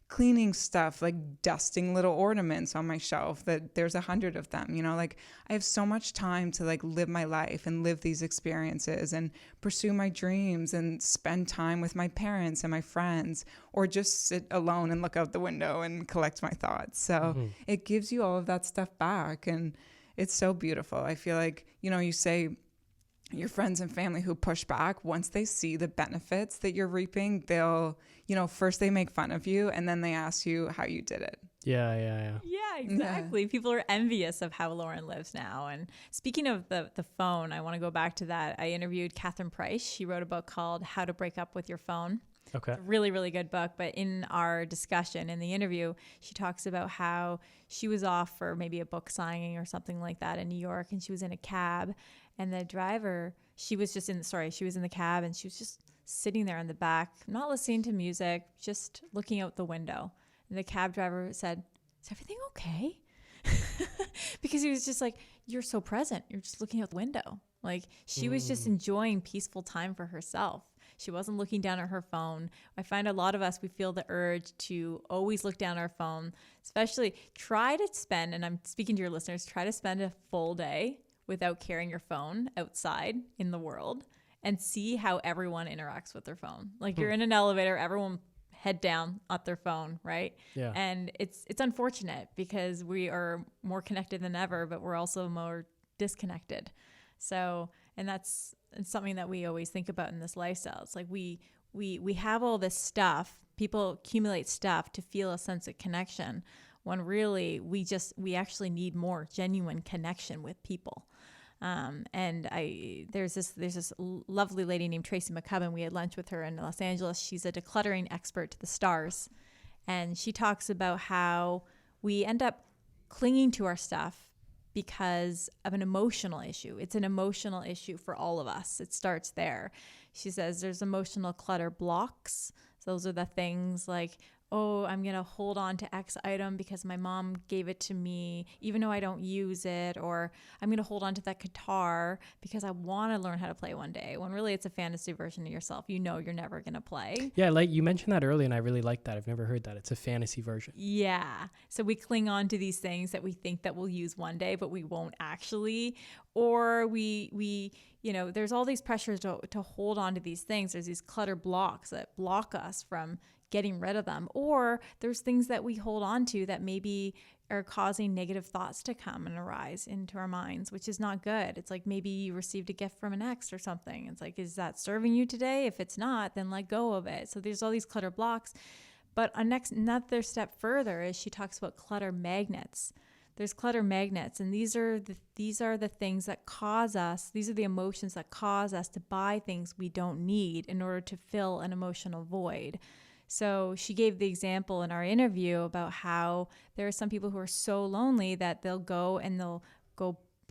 cleaning stuff, like dusting little ornaments on my shelf that there's 100 of them, like I have so much time to live my life and live these experiences and pursue my dreams and spend time with my parents and my friends or just sit alone and look out the window and collect my thoughts. So it gives you all of that stuff back and it's so beautiful. I feel like, you say your friends and family who push back, once they see the benefits that you're reaping, they'll, first they make fun of you and then they ask you how you did it. Yeah. Yeah, exactly. People are envious of how Lauren lives now. And speaking of the phone, I want to go back to that. I interviewed Catherine Price. She wrote a book called How to Break Up with Your Phone. Okay. It's a really, really good book. But in our discussion, in the interview, she talks about how she was off for maybe a book signing or something like that in New York. And she was in a cab and the driver, she was in the cab and she was just sitting there in the back, not listening to music, just looking out the window. And the cab driver said, "Is everything okay?" Because he was just like, "You're so present. You're just looking out the window." Like she was just enjoying peaceful time for herself. She wasn't looking down at her phone. I find a lot of us, we feel the urge to always look down our phone, especially try to spend, and I'm speaking to your listeners, try to spend a full day without carrying your phone outside in the world and see how everyone interacts with their phone. Like you're in an elevator, everyone head down at their phone, right? Yeah. And it's unfortunate because we are more connected than ever, but we're also more disconnected. So, and it's something that we always think about in this lifestyle. It's like we have all this stuff. People accumulate stuff to feel a sense of connection when really we actually need more genuine connection with people. And there's this lovely lady named Tracy McCubbin. We had lunch with her in Los Angeles. She's a decluttering expert to the stars. And she talks about how we end up clinging to our stuff because of an emotional issue. It's an emotional issue for all of us. It starts there. She says there's emotional clutter blocks. So those are the things like, oh, I'm going to hold on to X item because my mom gave it to me, even though I don't use it. Or I'm going to hold on to that guitar because I want to learn how to play one day, when really it's a fantasy version of yourself. You know you're never going to play. Yeah, like you mentioned that earlier, and I really like that. I've never heard that. It's a fantasy version. Yeah. So we cling on to these things that we think that we'll use one day, but we won't actually. Or we there's all these pressures to hold on to these things. There's these clutter blocks that block us from getting rid of them. Or there's things that we hold on to that maybe are causing negative thoughts to come and arise into our minds, which is not good. It's like maybe you received a gift from an ex or something. It's like, is that serving you today? If it's not, then let go of it. So there's all these clutter blocks. But another step further is she talks about clutter magnets. there's clutter magnets, and these are the things that cause us, these are the emotions that cause us to buy things we don't need in order to fill an emotional void. So she gave the example in our interview about how there are some people who are so lonely that they'll go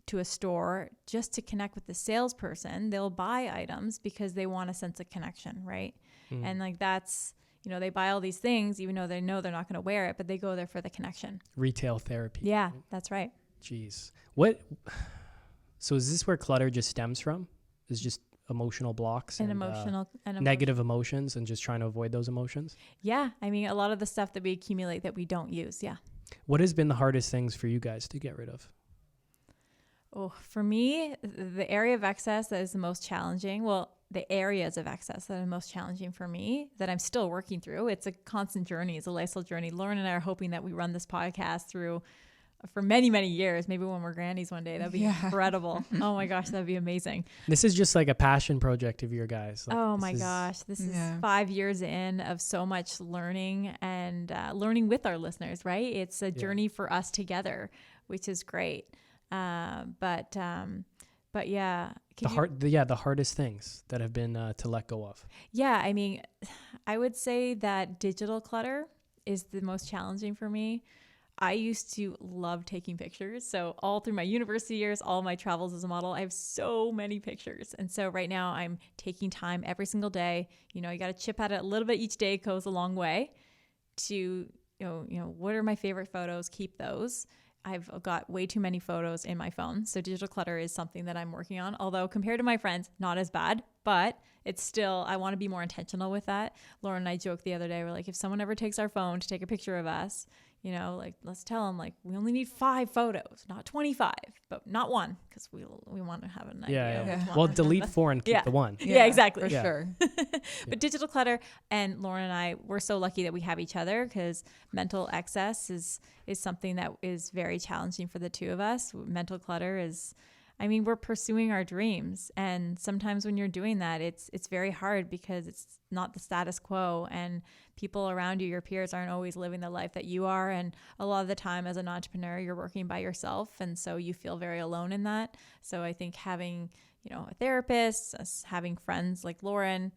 to a store just to connect with the salesperson. They'll buy items because they want a sense of connection, right? And like that's, you know, they buy all these things even though they know they're not going to wear it, but they go there for the connection. Retail therapy. Yeah, that's right. Jeez. So is this where clutter just stems from? Is just emotional blocks and negative emotions and just trying to avoid those emotions? Yeah. I mean, a lot of the stuff that we accumulate that we don't use. Yeah. What has been the hardest things for you guys to get rid of? Oh, for me, the area of excess that is the most challenging. Well, the areas of excess that are most challenging for me that I'm still working through. It's a constant journey. It's a lifestyle journey. Lauren and I are hoping that we run this podcast through for many, many years. Maybe when we're grannies one day, that'd be incredible. Oh my gosh, that'd be amazing. This is just like a passion project of your guys. Like, oh my gosh. This is 5 years in of so much learning and learning with our listeners, right? It's a journey for us together, which is great. But yeah. The hardest things that have been to let go of. Yeah. I mean, I would say that digital clutter is the most challenging for me. I used to love taking pictures. So all through my university years, all my travels as a model, I have so many pictures. And so right now I'm taking time every single day. You know, you got to chip at it a little bit each day, goes a long way to, you know, what are my favorite photos? Keep those. I've got way too many photos in my phone. So digital clutter is something that I'm working on. Although compared to my friends, not as bad, but it's still, I want to be more intentional with that. Lauren and I joked the other day, we're like, if someone ever takes our phone to take a picture of us, you know, like let's tell them like we only need 5 photos, not 25, but not one, because we want to have an idea. Yeah. Well, delete 4 and keep the one. Yeah, exactly. For sure. But digital clutter, and Lauren and I, we're so lucky that we have each other, because mental excess is something that is very challenging for the two of us. Mental clutter is, I mean, we're pursuing our dreams. And sometimes when you're doing that, it's very hard because it's not the status quo, and people around you, your peers, aren't always living the life that you are. And a lot of the time as an entrepreneur, you're working by yourself. And so you feel very alone in that. So I think having, you know, a therapist, having friends like Lauren,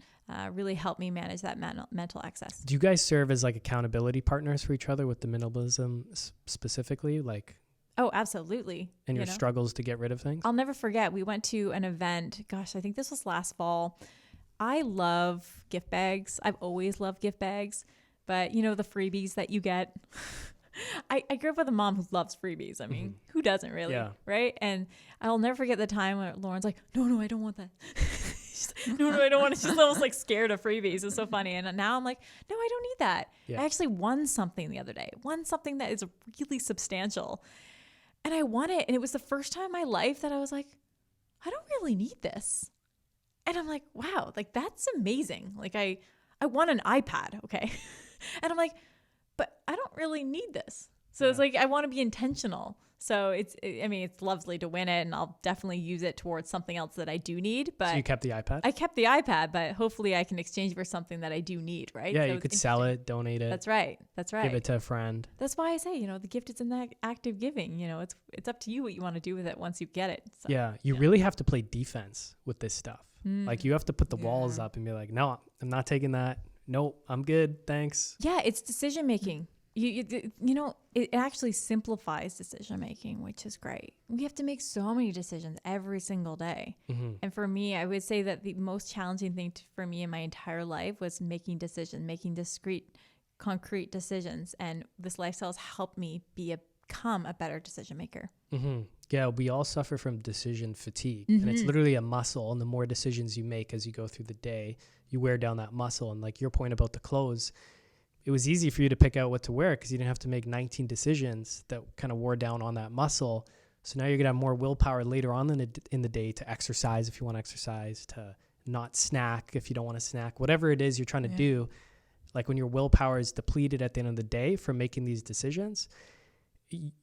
really helped me manage that mental excess. Do you guys serve as like accountability partners for each other with the minimalism specifically? Like, oh, absolutely. And your struggles to get rid of things? I'll never forget. We went to an event. Gosh, I think this was last fall. I love gift bags. I've always loved gift bags. But, you know, the freebies that you get. I grew up with a mom who loves freebies. I mean, who doesn't really? Yeah. Right? And I'll never forget the time when Lauren's like, no, I don't want that. No, I don't want it. She's almost like scared of freebies. It's so funny. And now I'm like, no, I don't need that. Yeah. I actually won something the other day. Won something that is really substantial. And I won it. And it was the first time in my life that I was like, I don't really need this. And I'm like, wow, like that's amazing. Like I won an iPad. Okay. And I'm like, but I don't really need this. So it's like, I want to be intentional. So it's lovely to win it, and I'll definitely use it towards something else that I do need. But so you kept the iPad? I kept the iPad, but hopefully I can exchange for something that I do need, right? Yeah, so you could sell it, donate it. That's right. Give it to a friend. That's why I say, you know, the gift is in that active giving. You know, it's up to you what you want to do with it once you get it. So, yeah, you really have to play defense with this stuff. Like you have to put the walls up and be like, no, I'm not taking that. Nope, I'm good. Thanks. Yeah, it's decision making. You know, it actually simplifies decision making, which is great. We have to make so many decisions every single day. And for me, I would say that the most challenging thing for me in my entire life was making decisions, making discrete, concrete decisions. And this lifestyle has helped me become a better decision maker. Yeah, we all suffer from decision fatigue. And it's literally a muscle. And the more decisions you make as you go through the day, you wear down that muscle. And like your point about the clothes, it was easy for you to pick out what to wear because you didn't have to make 19 decisions that kind of wore down on that muscle. So now you're going to have more willpower later on in the day to exercise if you want to exercise, to not snack if you don't want to snack, whatever it is you're trying to do. Like when your willpower is depleted at the end of the day from making these decisions,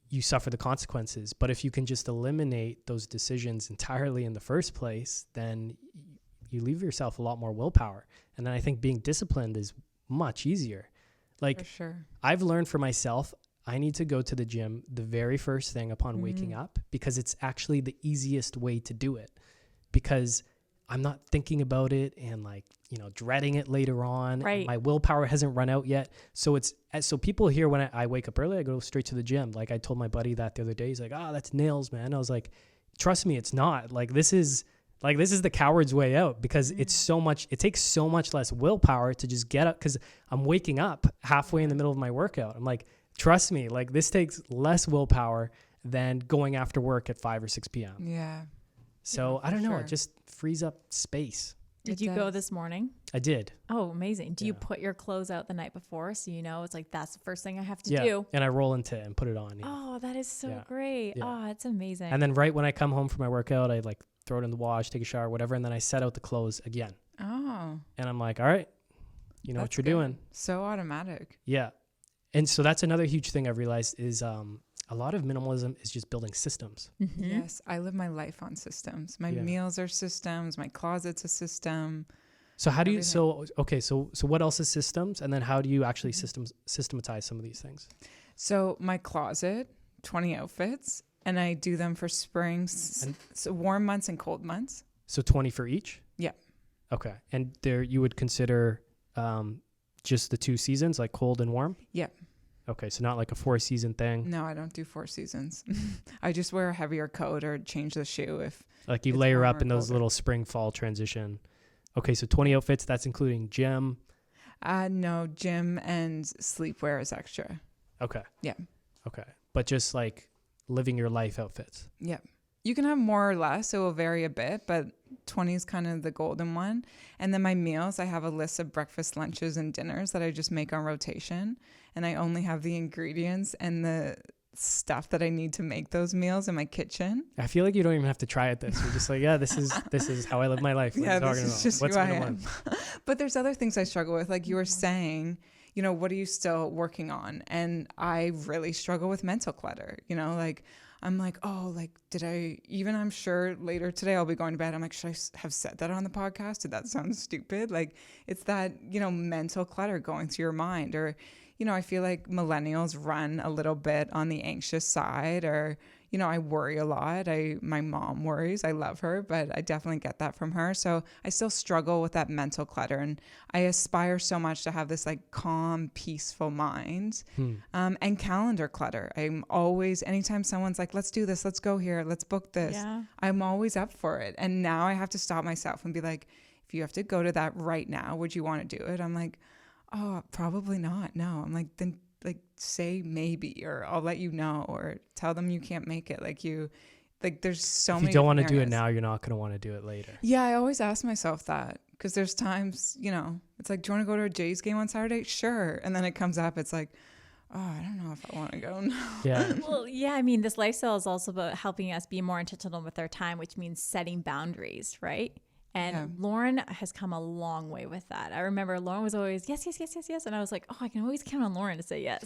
you suffer the consequences. But if you can just eliminate those decisions entirely in the first place, then you leave yourself a lot more willpower. And then I think being disciplined is much easier. Like, for sure. I've learned for myself, I need to go to the gym the very first thing upon waking up, because it's actually the easiest way to do it, because I'm not thinking about it and like, dreading it later on. Right. My willpower hasn't run out yet. So people here, when I wake up early, I go straight to the gym. Like I told my buddy that the other day, he's like, oh, that's nails, man. I was like, trust me, it's not. Like this is the coward's way out, because it takes so much less willpower to just get up, because I'm waking up halfway in the middle of my workout. I'm like, trust me, like this takes less willpower than going after work at 5 or 6 p.m. Yeah. So I don't know. sure. It just frees up space. Did It you go does. this morning? I did. Oh, amazing. Do you Yeah. put your clothes out the night before so it's like that's the first thing I have to do? And I roll into it and put it on. Yeah. Oh, that is so Yeah. great. Yeah. Oh, it's amazing. And then right when I come home from my workout, I like throw it in the wash, take a shower, whatever, and then I set out the clothes again. Oh, And I'm like, all right, you know that's what you're good. doing. So automatic. Yeah. And so that's another huge thing I've realized is a lot of minimalism is just building systems. Mhm. Yes, I live my life on systems. My Yeah. meals are systems. My closet's a system. So how do you, Everything. so what else is systems? And then how do you actually systematize some of these things? So my closet, 20 outfits, and I do them for spring, so warm months and cold months. So 20 for each? Yeah. Okay. And there you would consider just the 2 seasons, like cold and warm? Yeah. Okay. So not like a 4-season thing. No, I don't do 4 seasons. I just wear a heavier coat or change the shoe if Like you it's layer warmer up or in those colder. little spring fall transition. Okay. So 20 outfits, that's including gym. no, gym and sleepwear is extra. Okay. Yeah. Okay. But just like living your life outfits. Yeah. You can have more or less. It will vary a bit, but 20 is kind of the golden one. And then my meals, I have a list of breakfast, lunches, and dinners that I just make on rotation. And I only have the ingredients and the stuff that I need to make those meals in my kitchen. I feel like you don't even have to try at this. You're just like, yeah, this is how I live my life. What are Yeah, you this talking is about? just What's who I minimum? am. But there's other things I struggle with. Like you were saying, what are you still working on? And I really struggle with mental clutter. Like I'm like, oh, like, I'm sure later today I'll be going to bed. I'm like, should I have said that on the podcast? Did that sound stupid? Like it's that, mental clutter going through your mind, or, I feel like millennials run a little bit on the anxious side, or, I worry a lot. My mom worries. I love her, but I definitely get that from her. So I still struggle with that mental clutter, and I aspire so much to have this like calm, peaceful mind. And calendar clutter. I'm always, anytime someone's like, let's do this, let's go here, let's book this, Yeah. I'm always up for it. And now I have to stop myself and be like, if you have to go to that right now, would you want to do it? I'm like, oh, probably not. No. I'm like, then like say maybe, or I'll let you know, or tell them you can't make it. There's so many. If you don't want to do it areas. now, you're not going to want to do it later. Yeah, I always ask myself that, because there's times, it's like, do you want to go to a Jays game on Saturday? Sure. And then it comes up, it's like, oh, I don't know if I want to go now. Yeah. Well, yeah, I mean, this lifestyle is also about helping us be more intentional with our time, which means setting boundaries, right? And Yeah. Lauren has come a long way with that. I remember Lauren was always, yes, yes, yes, yes, yes. And I was like, oh, I can always count on Lauren to say yes.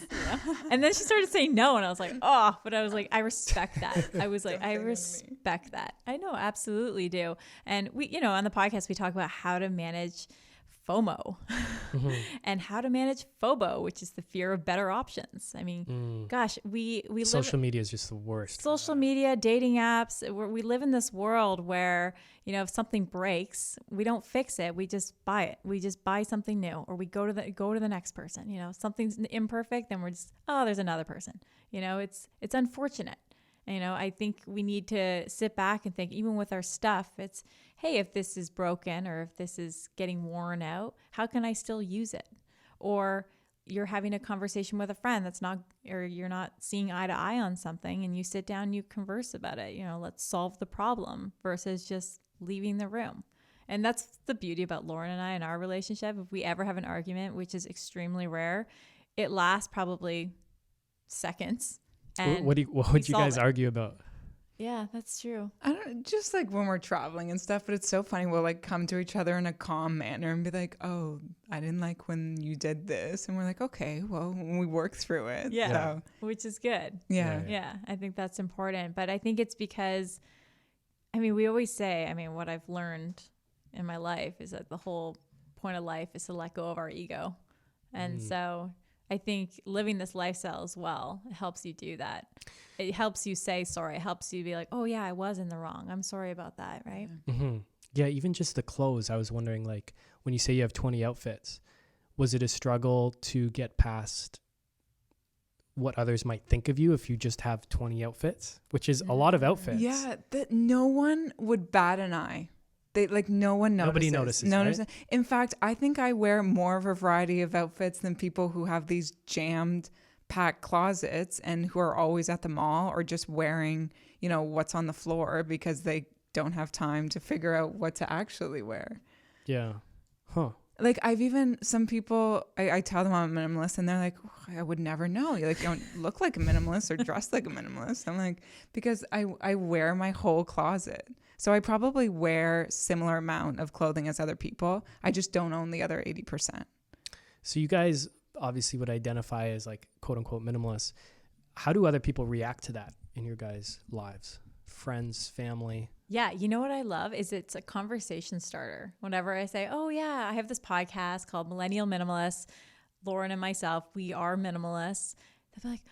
And then she started saying no. And I was like, oh, but I was like, I respect that. I was like, I respect that. I know, absolutely do. And we, on the podcast, we talk about how to manage FOMO and how to manage FOBO, which is the fear of better options. I mean, gosh, we Social media is just the worst. social media, dating apps. We live in this world where, if something breaks, we don't fix it. We just buy it. We just buy something new, or we go to the next person. Something's imperfect, then we're just, oh, there's another person. It's unfortunate. I think we need to sit back and think, even with our stuff, it's, hey, if this is broken or if this is getting worn out, how can I still use it? Or you're having a conversation with a friend or you're not seeing eye to eye on something, and you sit down, you converse about it. Let's solve the problem versus just leaving the room. And that's the beauty about Lauren and I and our relationship. If we ever have an argument, which is extremely rare, it lasts probably seconds. And What would you guys solve it. argue about? Yeah, that's true. I don't, just like when we're traveling and stuff, but it's so funny. We'll like come to each other in a calm manner and be like, oh, I didn't like when you did this. And we're like, okay, well, we work through it. Yeah. So, Which is good. yeah. Yeah, I think that's important. But I think it's because, we always say, what I've learned in my life is that the whole point of life is to let go of our ego. And so I think living this lifestyle as well, it helps you do that. It helps you say sorry. It helps you be like, oh yeah, I was in the wrong. I'm sorry about that, right? Mm-hmm. Yeah, even just the clothes. I was wondering, like, when you say you have 20 outfits, was it a struggle to get past what others might think of you if you just have 20 outfits, which is a lot of outfits? Yeah, that no one would bat an eye. They like no one notices. Nobody notices, right? In fact, I think I wear more of a variety of outfits than people who have these jammed packed closets and who are always at the mall or just wearing, you know, what's on the floor because they don't have time to figure out what to actually wear. Yeah. Huh. Like I've even some people, I tell them I'm a minimalist and they're like, oh, I would never know. You like you don't look like a minimalist or dress like a minimalist. I'm like, because I wear my whole closet. So I probably wear similar amount of clothing as other people. I just don't own the other 80%. So you guys obviously would identify as like quote unquote minimalists. How do other people react to that in your guys' lives? Friends, family? Yeah, you know what I love is it's a conversation starter. Whenever I say, oh yeah, I have this podcast called Millennial Minimalists, Lauren and myself, we are minimalists. They'll be like,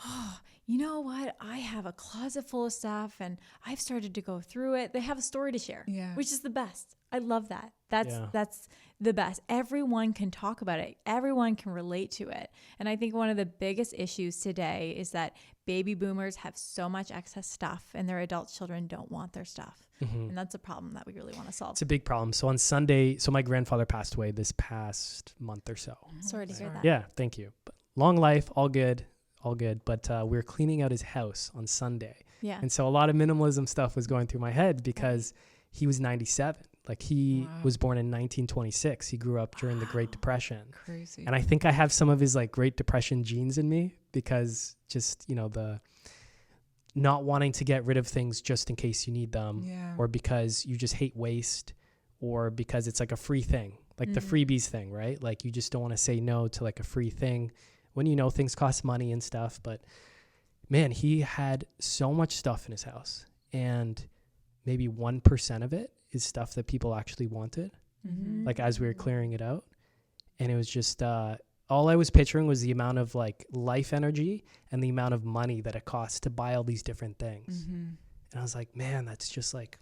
oh, you know what? I have a closet full of stuff and I've started to go through it. They have a story to share, which is the best. I love that. That's the best. Everyone can talk about it. Everyone can relate to it. And I think one of the biggest issues today is that baby boomers have so much excess stuff and their adult children don't want their stuff. Mm-hmm. And that's a problem that we really want to solve. It's a big problem. So on Sunday, so my grandfather passed away this past month or so. Sorry to hear that. Yeah, thank you. But long life, all good. But we were cleaning out his house on Sunday. Yeah. And so a lot of minimalism stuff was going through my head because he was 97. Like he was born in 1926. He grew up during the Great Depression. Crazy. And I think I have some of his like Great Depression genes in me because just, you know, the not wanting to get rid of things just in case you need them or because you just hate waste or because it's like a free thing, like the freebies thing, right? Like you just don't want to say no to like a free thing when you know things cost money and stuff. But man, he had so much stuff in his house and maybe 1% of it is stuff that people actually wanted. Mm-hmm. Like as we were clearing it out. And it was just, all I was picturing was the amount of like life energy and the amount of money that it costs to buy all these different things. Mm-hmm. And I was like, man, that's just like,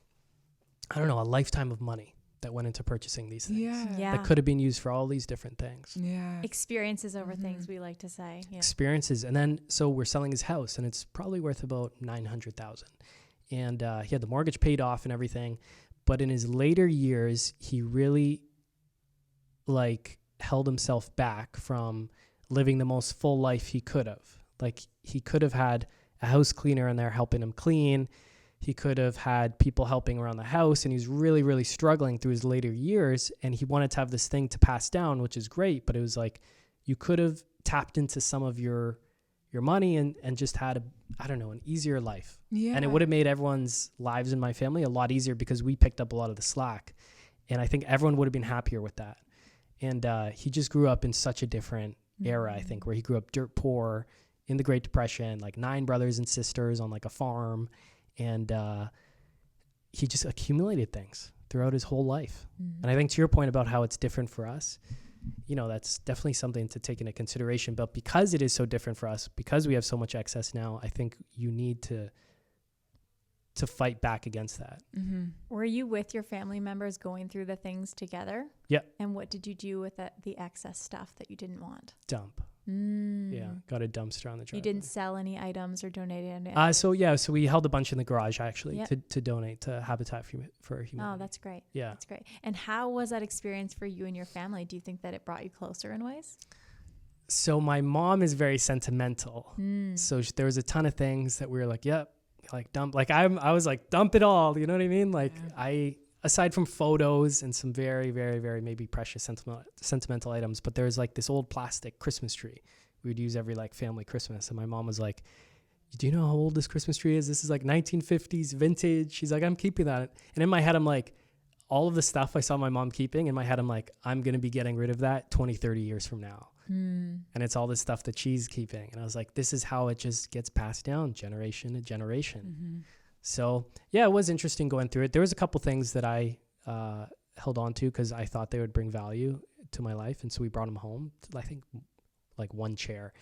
I don't know, a lifetime of money that went into purchasing these things. Yeah. That could have been used for all these different things. Yeah. Experiences over things, we like to say. Yeah. Experiences. And then, so we're selling his house and it's probably worth about $900,000. And he had the mortgage paid off and everything. But in his later years, he really like held himself back from living the most full life he could have. Like he could have had a house cleaner in there helping him clean. He could have had people helping around the house, and he was really, really struggling through his later years. And he wanted to have this thing to pass down, which is great. But it was like, you could have tapped into some of your money and just had an easier life. Yeah. And it would have made everyone's lives in my family a lot easier because we picked up a lot of the slack. And I think everyone would have been happier with that. And he just grew up in such a different era, I think, where he grew up dirt poor in the Great Depression, like 9 brothers and sisters on like a farm. And he just accumulated things throughout his whole life. Mm-hmm. And I think to your point about how it's different for us, you know, that's definitely something to take into consideration. But because it is so different for us, because we have so much excess now, I think you need to fight back against that. Mm-hmm. Were you with your family members going through the things together? Yeah. And what did you do with the excess stuff that you didn't want? Dump. Yeah, got a dumpster on the driveway. You didn't sell any items or donate any? So we held a bunch in the garage actually to donate to Habitat for Humanity. Oh, that's great. Yeah. That's great. And how was that experience for you and your family? Do you think that it brought you closer in ways? So my mom is very sentimental. So there was a ton of things that we were like, yep, like dump. Like I was like, dump it all. You know what I mean? Like aside from photos and some very, very, very maybe precious sentimental items, but there's like this old plastic Christmas tree we would use every like family Christmas. And my mom was like, do you know how old this Christmas tree is? This is like 1950s vintage. She's like, I'm keeping that. And in my head, I'm like, all of the stuff I saw my mom keeping, in my head, I'm like, I'm going to be getting rid of that 20, 30 years from now. And it's all this stuff that she's keeping. And I was like, this is how it just gets passed down generation to generation. Mm-hmm. So yeah, it was interesting going through it. There was a couple things that I held on to because I thought they would bring value to my life. And so we brought them home, I think like one chair,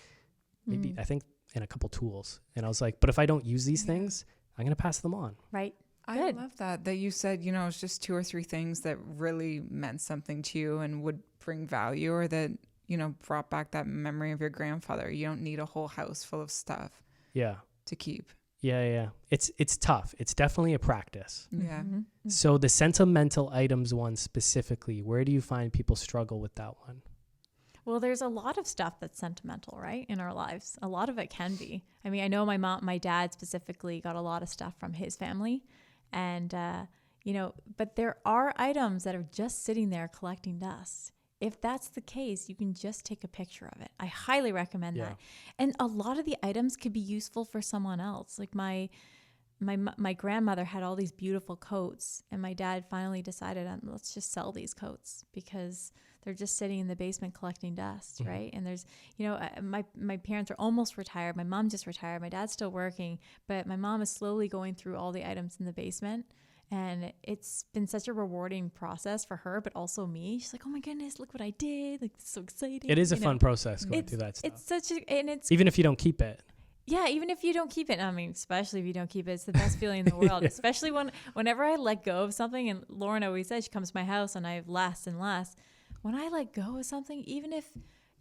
maybe I think, and a couple tools. And I was like, but if I don't use these things, I'm going to pass them on. Right. I Good. love that you said, you know, it's just 2 or 3 things that really meant something to you and would bring value, or that, you know, brought back that memory of your grandfather. You don't need a whole house full of stuff Yeah. to keep. Yeah. It's tough. It's definitely a practice. Yeah. Mm-hmm. So the sentimental items one specifically, where do you find people struggle with that one? Well, there's a lot of stuff that's sentimental, right, in our lives. A lot of it can be. I mean, I know my dad specifically got a lot of stuff from his family. And, you know, but there are items that are just sitting there collecting dust. If that's the case, you can just take a picture of it. I highly recommend that. And a lot of the items could be useful for someone else. Like my grandmother had all these beautiful coats, and my dad finally decided, let's just sell these coats because they're just sitting in the basement collecting dust, right? And there's, you know, my parents are almost retired. My mom just retired. My dad's still working, but my mom is slowly going through all the items in the basement. And it's been such a rewarding process for her, but also me. She's like, oh my goodness, look what I did. Like, it's so exciting. It is a fun process going through that stuff. It's such a, and it's, even if you don't keep it. yeah, even if you don't keep it. I mean, especially if you don't keep it, it's the best feeling in the world. Especially whenever I let go of something, and Lauren always says, she comes to my house and I have less and less. When I let go of something, even if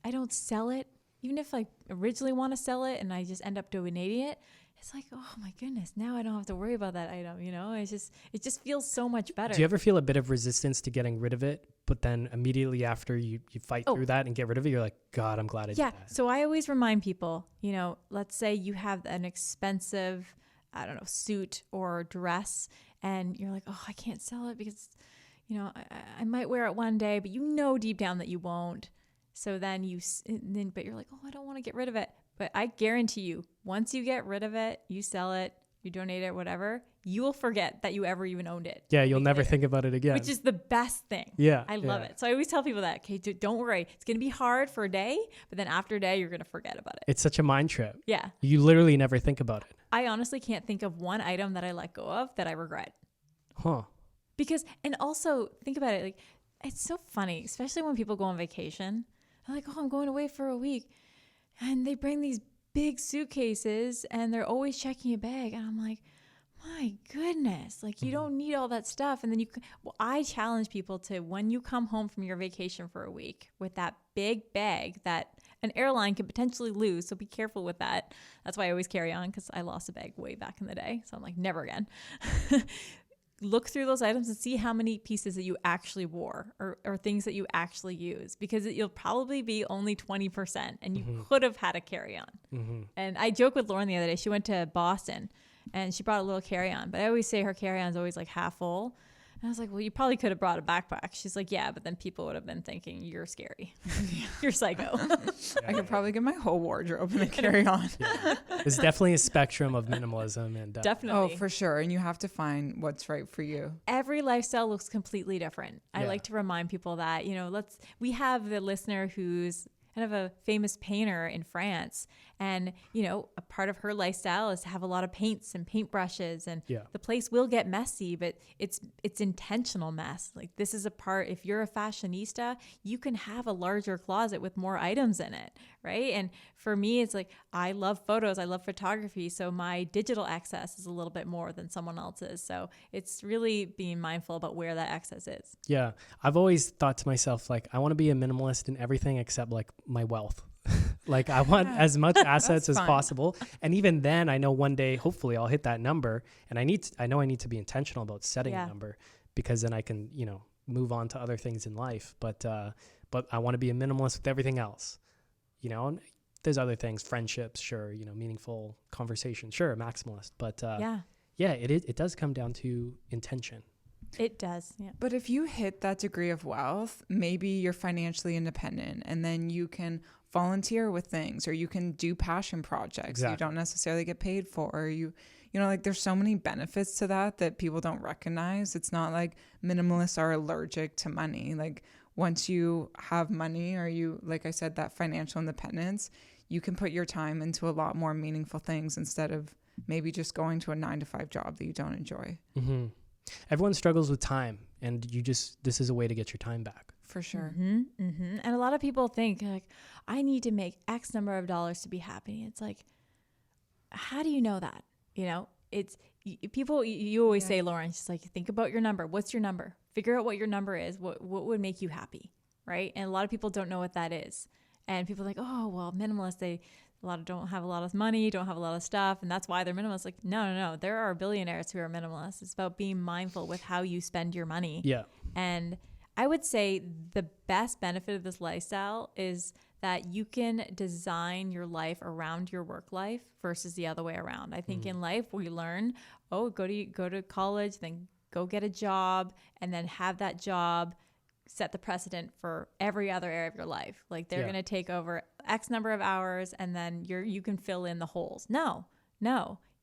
I don't sell it, even if I originally want to sell it and I just end up donating it, it's like, oh my goodness, now I don't have to worry about that item. You know, it just feels so much better. Do you ever feel a bit of resistance to getting rid of it, but then immediately after you fight through that and get rid of it, you're like, God, I'm glad I did that. So I always remind people, you know, let's say you have an expensive, I don't know, suit or dress, and you're like, oh, I can't sell it because, you know, I might wear it one day, but you know deep down that you won't. So then but you're like, oh, I don't want to get rid of it. But I guarantee you, once you get rid of it, you sell it, you donate it, whatever, you will forget that you ever even owned it. Yeah, you'll never think about it again. Which is the best thing. Yeah. I love it. So I always tell people that, okay, don't worry. It's going to be hard for a day, but then after a day, you're going to forget about it. It's such a mind trip. Yeah. You literally never think about it. I honestly can't think of one item that I let go of that I regret. Huh. Because, and also think about it, like, it's so funny, especially when people go on vacation. They're like, oh, I'm going away for a week. And they bring these big suitcases and they're always checking a bag. And I'm like, my goodness, like you don't need all that stuff. And then I challenge people to, when you come home from your vacation for a week with that big bag that an airline could potentially lose. So be careful with that. That's why I always carry on, because I lost a bag way back in the day. So I'm like, never again. Look through those items and see how many pieces that you actually wore or things that you actually use, because you'll probably be only 20% and you could have had a carry-on. And I joke with Lauren the other day. She went to Boston and she brought a little carry-on, but I always say her carry-on is always like half full. And I was like, well, you probably could have brought a backpack. She's like, yeah, but then people would have been thinking you're scary. You're psycho. I could probably get my whole wardrobe in a carry-on. There's definitely a spectrum of minimalism. And Definitely. Oh, for sure. And you have to find what's right for you. Every lifestyle looks completely different. I like to remind people that, you know, we have the listener who's kind of a famous painter in France. And, you know, a part of her lifestyle is to have a lot of paints and paintbrushes, and the place will get messy, but it's intentional mess. Like, this is a part, if you're a fashionista, you can have a larger closet with more items in it, right? And for me, it's like, I love photos, I love photography, so my digital access is a little bit more than someone else's. So it's really being mindful about where that access is. Yeah. I've always thought to myself, like, I want to be a minimalist in everything except like my wealth. Like, I want as much assets as possible. And even then, I know one day, hopefully I'll hit that number. And I know I need to be intentional about setting a number, because then I can, you know, move on to other things in life. But I want to be a minimalist with everything else, you know. And there's other things, friendships, sure, you know, meaningful conversation, sure, maximalist. But it does come down to intention. It does, yeah. But if you hit that degree of wealth, maybe you're financially independent, and then you can volunteer with things, or you can do passion projects you don't necessarily get paid for, or you know, like, there's so many benefits to that people don't recognize. It's not like minimalists are allergic to money. Like, once you have money, or you, like I said, that financial independence, you can put your time into a lot more meaningful things instead of maybe just going to a 9-to-5 job that you don't enjoy. Everyone struggles with time, and this is a way to get your time back. For sure. And a lot of people think like, I need to make X number of dollars to be happy. It's like, how do you know that? You know, people, you always say, Lauren, just like, think about your number. What's your number? Figure out what your number is. What would make you happy? Right. And a lot of people don't know what that is. And people are like, oh, well, minimalists, don't have a lot of money, don't have a lot of stuff. And that's why they're minimalists. Like, no. There are billionaires who are minimalists. It's about being mindful with how you spend your money. Yeah. And I would say the best benefit of this lifestyle is that you can design your life around your work life versus the other way around. I think in life we learn, go to college, then go get a job, and then have that job set the precedent for every other area of your life. Like they're going to take over X number of hours and then you can fill in the holes. No,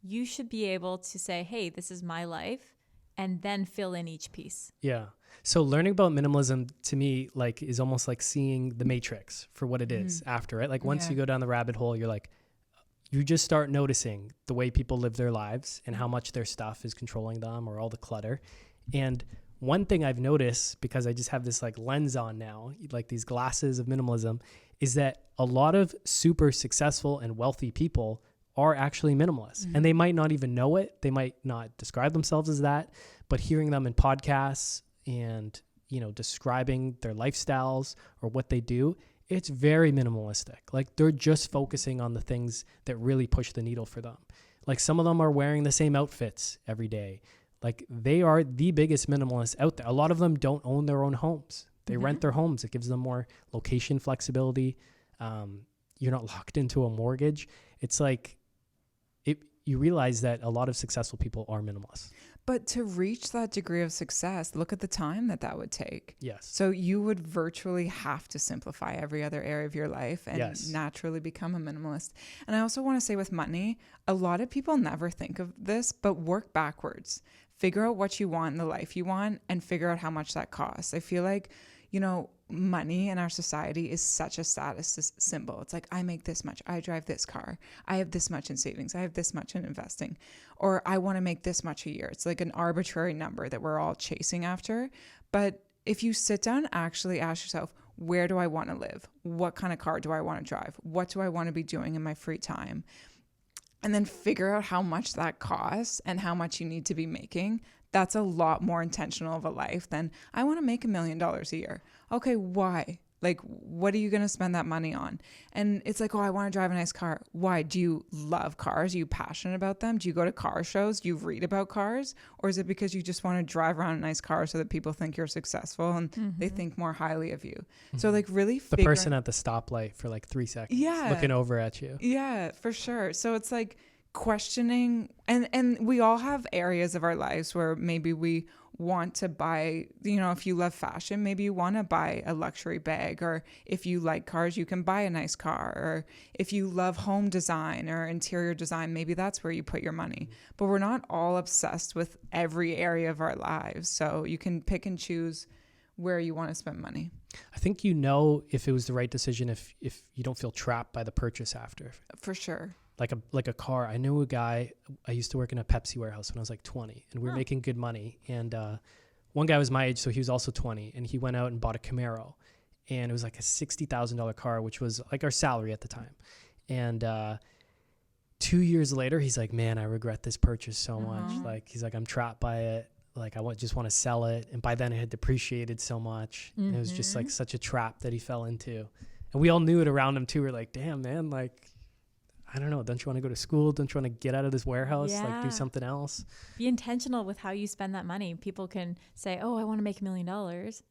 you should be able to say, hey, this is my life, and then fill in each piece. Yeah. So learning about minimalism to me, like, is almost like seeing the Matrix for what it is after it. Like once you go down the rabbit hole, you're like, you just start noticing the way people live their lives and how much their stuff is controlling them or all the clutter. And one thing I've noticed, because I just have this like lens on now, like these glasses of minimalism, is that a lot of super successful and wealthy people are actually minimalists. And they might not even know it. They might not describe themselves as that, but hearing them in podcasts and, you know, describing their lifestyles or what they do, it's very minimalistic. Like they're just focusing on the things that really push the needle for them. Like some of them are wearing the same outfits every day. Like they are the biggest minimalists out there. A lot of them don't own their own homes. They rent their homes. It gives them more location flexibility. You're not locked into a mortgage. It's like, you realize that a lot of successful people are minimalists. But to reach that degree of success, look at the time that would take. Yes. So you would virtually have to simplify every other area of your life and naturally become a minimalist. And I also want to say with money, a lot of people never think of this, but work backwards. Figure out what you want in the life you want and figure out how much that costs. I feel like, you know, money in our society is such a status symbol. It's like, I make this much, I drive this car, I have this much in savings, I have this much in investing, or I want to make this much a year. It's like an arbitrary number that we're all chasing after. But if you sit down and actually ask yourself, where do I want to live? What kind of car do I want to drive? What do I want to be doing in my free time? And then figure out how much that costs and how much you need to be making. That's a lot more intentional of a life than I want to make $1 million a year. Okay, why? Like, what are you going to spend that money on? And it's like, oh, I want to drive a nice car. Why? Do you love cars? Are you passionate about them? Do you go to car shows? Do you read about cars? Or is it because you just want to drive around a nice car so that people think you're successful and they think more highly of you? So like really the person at the stoplight for like 3 seconds looking over at you. Yeah, for sure. So it's like questioning, and we all have areas of our lives where maybe we want to buy, you know, if you love fashion, maybe you want to buy a luxury bag, or if you like cars, you can buy a nice car, or if you love home design or interior design, maybe that's where you put your money. But we're not all obsessed with every area of our lives, so you can pick and choose where you want to spend money. I think you know if it was the right decision if you don't feel trapped by the purchase after. For sure. Like a car. I knew a guy, I used to work in a Pepsi warehouse when I was like 20, and we were making good money. And one guy was my age, so he was also 20, and he went out and bought a Camaro, and it was like a $60,000 car, which was like our salary at the time. And 2 years later, he's like, man, I regret this purchase so much. Like, he's like, I'm trapped by it. Like, I just want to sell it. And by then it had depreciated so much. And it was just like such a trap that he fell into. And we all knew it around him too. We're like, damn, man, like, I don't know. Don't you want to go to school? Don't you want to get out of this warehouse? Yeah. Like do something else? Be intentional with how you spend that money. People can say, oh, I want to make $1 million.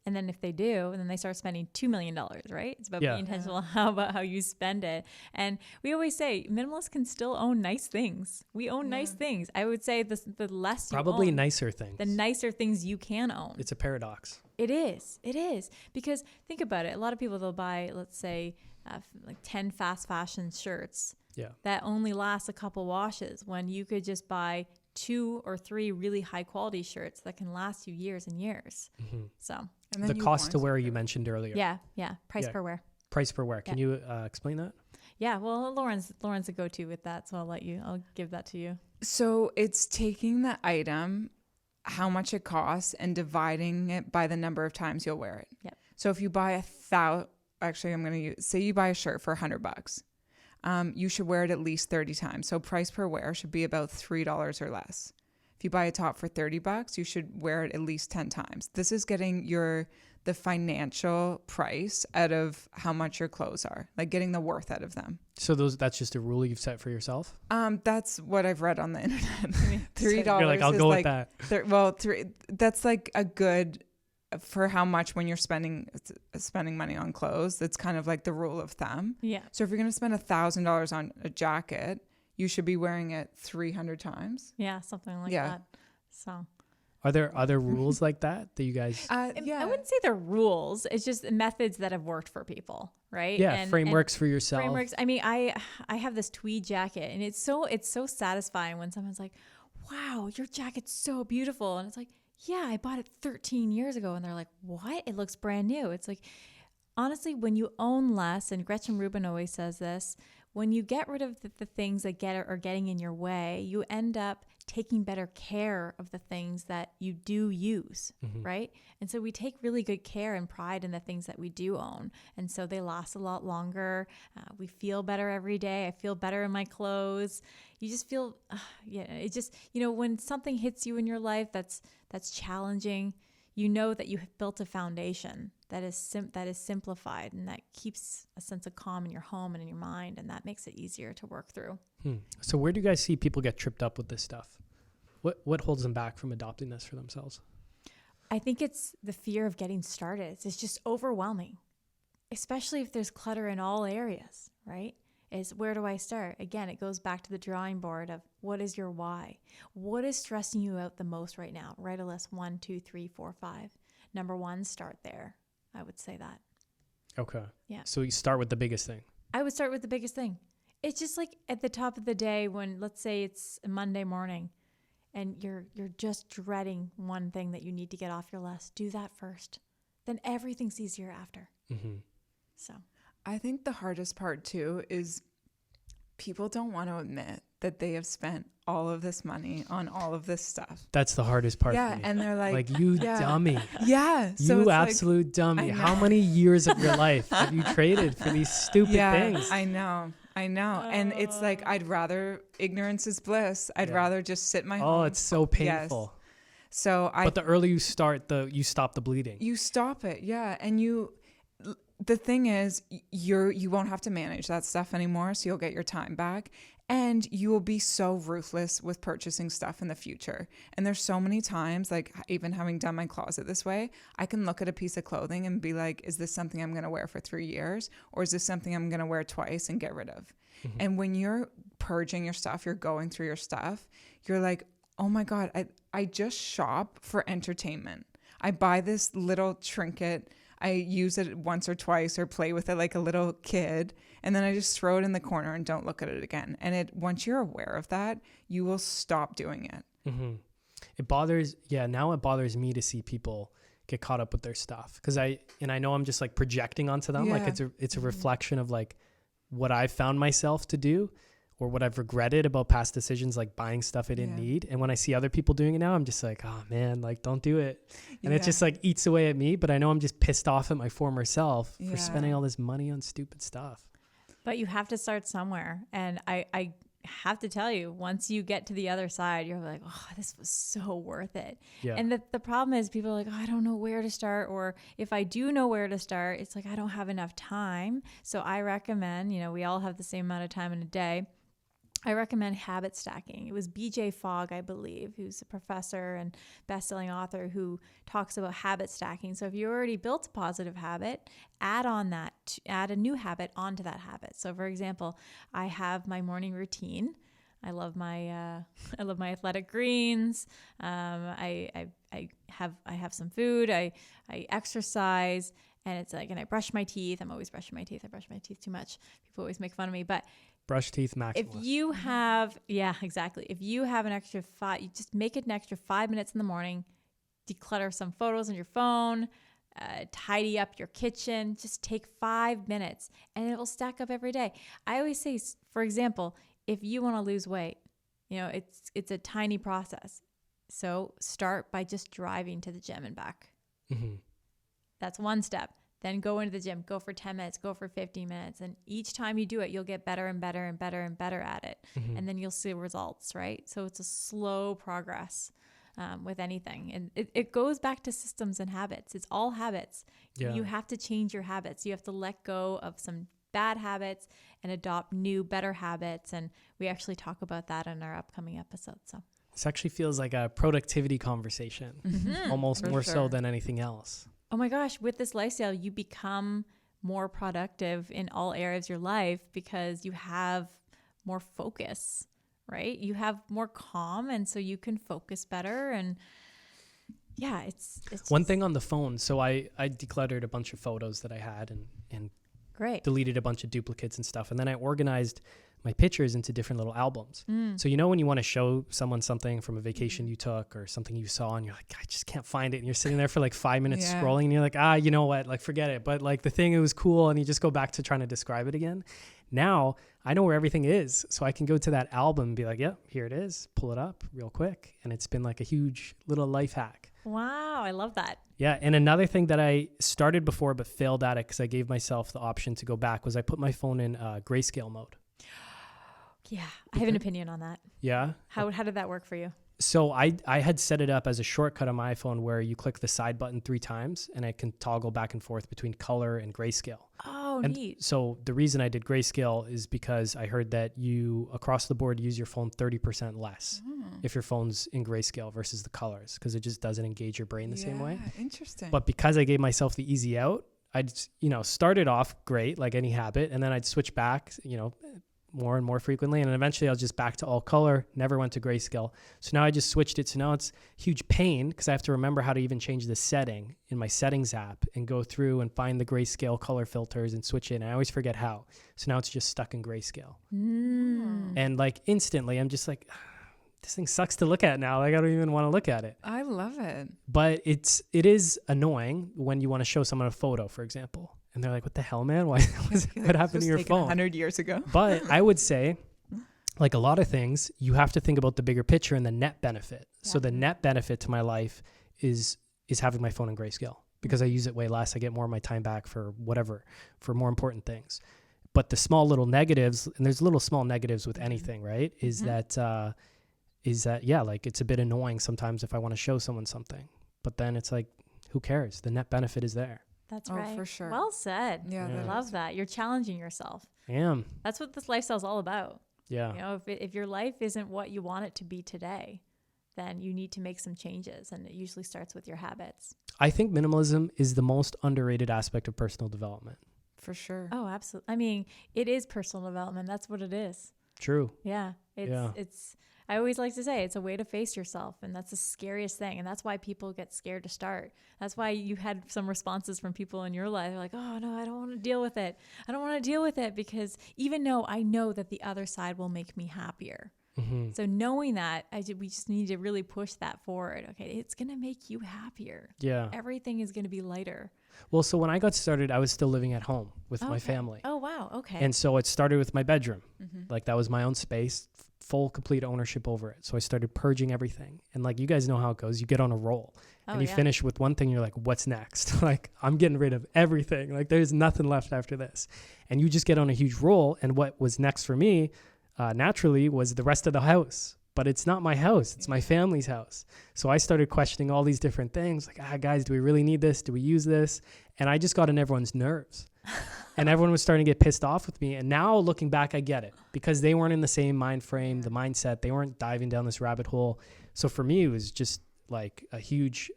And then if they do, and then they start spending $2 million, right? It's about being intentional about how you spend it. And we always say minimalists can still own nice things. We own nice things. I would say the less you probably own, nicer things. The nicer things you can own. It's a paradox. It is. Because think about it. A lot of people, they'll buy, let's say, like 10 fast fashion shirts. Yeah. That only lasts a couple washes, when you could just buy 2 or 3 really high quality shirts that can last you years and years. So, and then the cost to wear you mentioned earlier. Yeah. Price per wear. Price per wear. Can you explain that? Yeah. Well, Lauren's a go-to with that. So I'll give that to you. So it's taking the item, how much it costs, and dividing it by the number of times you'll wear it. Yep. So if you buy actually I'm going to say you buy a shirt for $100. You should wear it at least 30 times. So price per wear should be about $3 or less. If you buy a top for $30, you should wear it at least 10 times. This is getting the financial price out of how much your clothes are, like getting the worth out of them. So that's just a rule you've set for yourself? That's what I've read on the internet. $3 You're like, I'll is go like, with that. that's like a good for how much when you're spending money on clothes. That's kind of like the rule of thumb. Yeah. So if you're going to spend $1,000 on a jacket, you should be wearing it 300 times. Yeah, something like that. So are there other rules like that you guys? I wouldn't say they're rules. It's just methods that have worked for people, right? Yeah, frameworks for yourself. Frameworks. I mean, I have this tweed jacket, and it's so satisfying when someone's like, "Wow, your jacket's so beautiful," and it's like, "Yeah, I bought it 13 years ago," and they're like, "What? It looks brand new." It's like, honestly, when you own less, and Gretchen Rubin always says this, when you get rid of the things that are getting in your way, you end up taking better care of the things that you do use, right? And so we take really good care and pride in the things that we do own. And so they last a lot longer. We feel better every day. I feel better in my clothes. You just feel, it just, when something hits you in your life that's challenging, you know that you have built a foundation that is simplified and that keeps a sense of calm in your home and in your mind, and that makes it easier to work through. So where do you guys see people get tripped up with this stuff? What holds them back from adopting this for themselves? I think it's the fear of getting started. It's just overwhelming, especially if there's clutter in all areas, right? Where do I start? Again, it goes back to the drawing board of what is your why? What is stressing you out the most right now? Write a list 1, 2, 3, 4, 5. Number 1, start there. I would say that. Okay. Yeah. So you start with the biggest thing. I would start with the biggest thing. It's just like at the top of the day when, let's say it's a Monday morning and you're just dreading one thing that you need to get off your list. Do that first. Then everything's easier after. So I think the hardest part too is people don't want to admit that they have spent all of this money on all of this stuff. That's the hardest part for me. And they're like you dummy. Yeah. So you absolute dummy. How many years of your life have you traded for these stupid things? I know. And it's like, ignorance is bliss. I'd rather just sit in my home. Oh, it's so painful. Yes. So but the earlier you start, you stop the bleeding. You stop it. Yeah. And the thing is, you won't have to manage that stuff anymore. So you'll get your time back. And you will be so ruthless with purchasing stuff in the future. And there's so many times, like even having done my closet this way, I can look at a piece of clothing and be like, is this something I'm going to wear for 3 years? Or is this something I'm going to wear twice and get rid of? And when you're purging your stuff, you're going through your stuff, you're like, oh my God, I just shop for entertainment. I buy this little trinket. I use it once or twice or play with it like a little kid. And then I just throw it in the corner and don't look at it again. And once you're aware of that, you will stop doing it. It bothers me to see people get caught up with their stuff. Cause I know I'm just like projecting onto them. Like it's a reflection of like what I've found myself to do or what I've regretted about past decisions, like buying stuff I didn't need. And when I see other people doing it now, I'm just like, oh man, like don't do it. And it just like eats away at me, but I know I'm just pissed off at my former self for spending all this money on stupid stuff. But you have to start somewhere. And I have to tell you, once you get to the other side, you're like, oh, this was so worth it. Yeah. And the problem is people are like, oh, I don't know where to start. Or if I do know where to start, it's like, I don't have enough time. So I recommend, we all have the same amount of time in a day. I recommend habit stacking. It was BJ Fogg, I believe, who's a professor and best-selling author who talks about habit stacking. So if you already built a positive habit, add a new habit onto that habit. So for example, I have my morning routine. I love my athletic greens. I have some food. I exercise. And it's like, and I brush my teeth. I'm always brushing my teeth. I brush my teeth too much. People always make fun of me, but brush teeth maximalist. If you have, exactly. If you have you just make it an extra 5 minutes in the morning, declutter some photos on your phone, tidy up your kitchen, just take 5 minutes and it will stack up every day. I always say, for example, if you want to lose weight, it's a tiny process. So start by just driving to the gym and back. That's one step. Then go into the gym, go for 10 minutes, go for 15 minutes. And each time you do it, you'll get better and better and better and better at it. And then you'll see results, right? So it's a slow progress with anything. And it goes back to systems and habits. It's all habits. Yeah. You have to change your habits. You have to let go of some bad habits and adopt new, better habits. And we actually talk about that in our upcoming episode. So This actually feels like a productivity conversation, almost For more sure. so than anything else. oh my gosh, with this lifestyle, you become more productive in all areas of your life because you have more focus, right? You have more calm, and so you can focus better. And yeah, it's One thing on the phone. So I decluttered a bunch of photos that I had and great. deleted a bunch of duplicates and stuff. And then I organized my pictures into different little albums. So, you know, when you want to show someone something from a vacation you took or something you saw and you're like, I just can't find it. And you're sitting there for like 5 minutes Yeah. scrolling and you're like, you know what? Like, forget it. But like the thing, it was cool. And you just go back to trying to describe it again. Now I know where everything is. So I can go to that album and be like, yep, here it is. Pull it up real quick. And it's been like a huge little life hack. Wow, I love that. Yeah. And another thing that I started before but failed at it because I gave myself the option to go back was I put my phone in grayscale mode. Yeah, I have an opinion on that. Yeah. How did that work for you? So I had set it up as a shortcut on my iPhone where you click the side button 3 times and it can toggle back and forth between color and grayscale. Oh, And neat. so the reason I did grayscale is because I heard that you across the board use your phone 30% less if your phone's in grayscale versus the colors because it just doesn't engage your brain the same way. Interesting. But because I gave myself the easy out, I'd, started off great, like any habit, and then I'd switch back, more and more frequently. And then eventually I was just back to all color, never went to grayscale. So now I just switched it. So now it's huge pain because I have to remember how to even change the setting in my settings app and go through and find the grayscale color filters and switch it. And I always forget how. So now it's just stuck in grayscale. And like instantly I'm just like, this thing sucks to look at now. Like I don't even want to look at it. I love it. But it is annoying when you want to show someone a photo, for example. And they're like, what the hell, man? What happened to your phone? 100 years ago. But I would say, like a lot of things, you have to think about the bigger picture and the net benefit. So the net benefit to my life is having my phone in grayscale because I use it way less. I get more of my time back for whatever, for more important things. But the small little negatives, and there's little small negatives with anything, right? Is that like it's a bit annoying sometimes if I want to show someone something. But then it's like, who cares? The net benefit is there. That's Oh, right. for sure. Well said. Yeah, I that love is. that. You're challenging yourself. I am. That's what this lifestyle is all about. Yeah. You know, if your life isn't what you want it to be today, then you need to make some changes. And it usually starts with your habits. I think minimalism is the most underrated aspect of personal development. For sure. Oh, absolutely. I mean, it is personal development. That's what it is. True. Yeah. It's I always like to say it's a way to face yourself. And that's the scariest thing. And that's why people get scared to start. That's why you had some responses from people in your life. They're like, oh no, I don't want to deal with it. I don't want to deal with it because even though I know that the other side will make me happier. So knowing that, we just need to really push that forward. Okay, it's going to make you happier. Yeah. Everything is going to be lighter. Well, so when I got started, I was still living at home with my family. Oh, wow. Okay. And so it started with my bedroom. Like that was my own space, full, complete ownership over it. So I started purging everything. And like you guys know how it goes. You get on a roll and you finish with one thing. You're like, what's next? Like I'm getting rid of everything. Like there's nothing left after this. And you just get on a huge roll. And what was next for me naturally was the rest of the house. But it's not my house. It's my family's house. So I started questioning all these different things. Like, guys, do we really need this? Do we use this? And I just got on everyone's nerves. And everyone was starting to get pissed off with me. And now looking back, I get it. Because they weren't in the same mind frame, the mindset. They weren't diving down this rabbit hole. So for me, it was just like a huge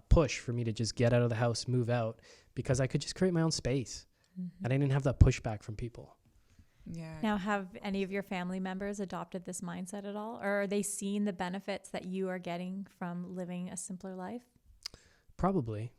push for me to just get out of the house, move out. Because I could just create my own space. And I didn't have that pushback from people. Yeah. Now, have any of your family members adopted this mindset at all? Or are they seeing the benefits that you are getting from living a simpler life? Probably.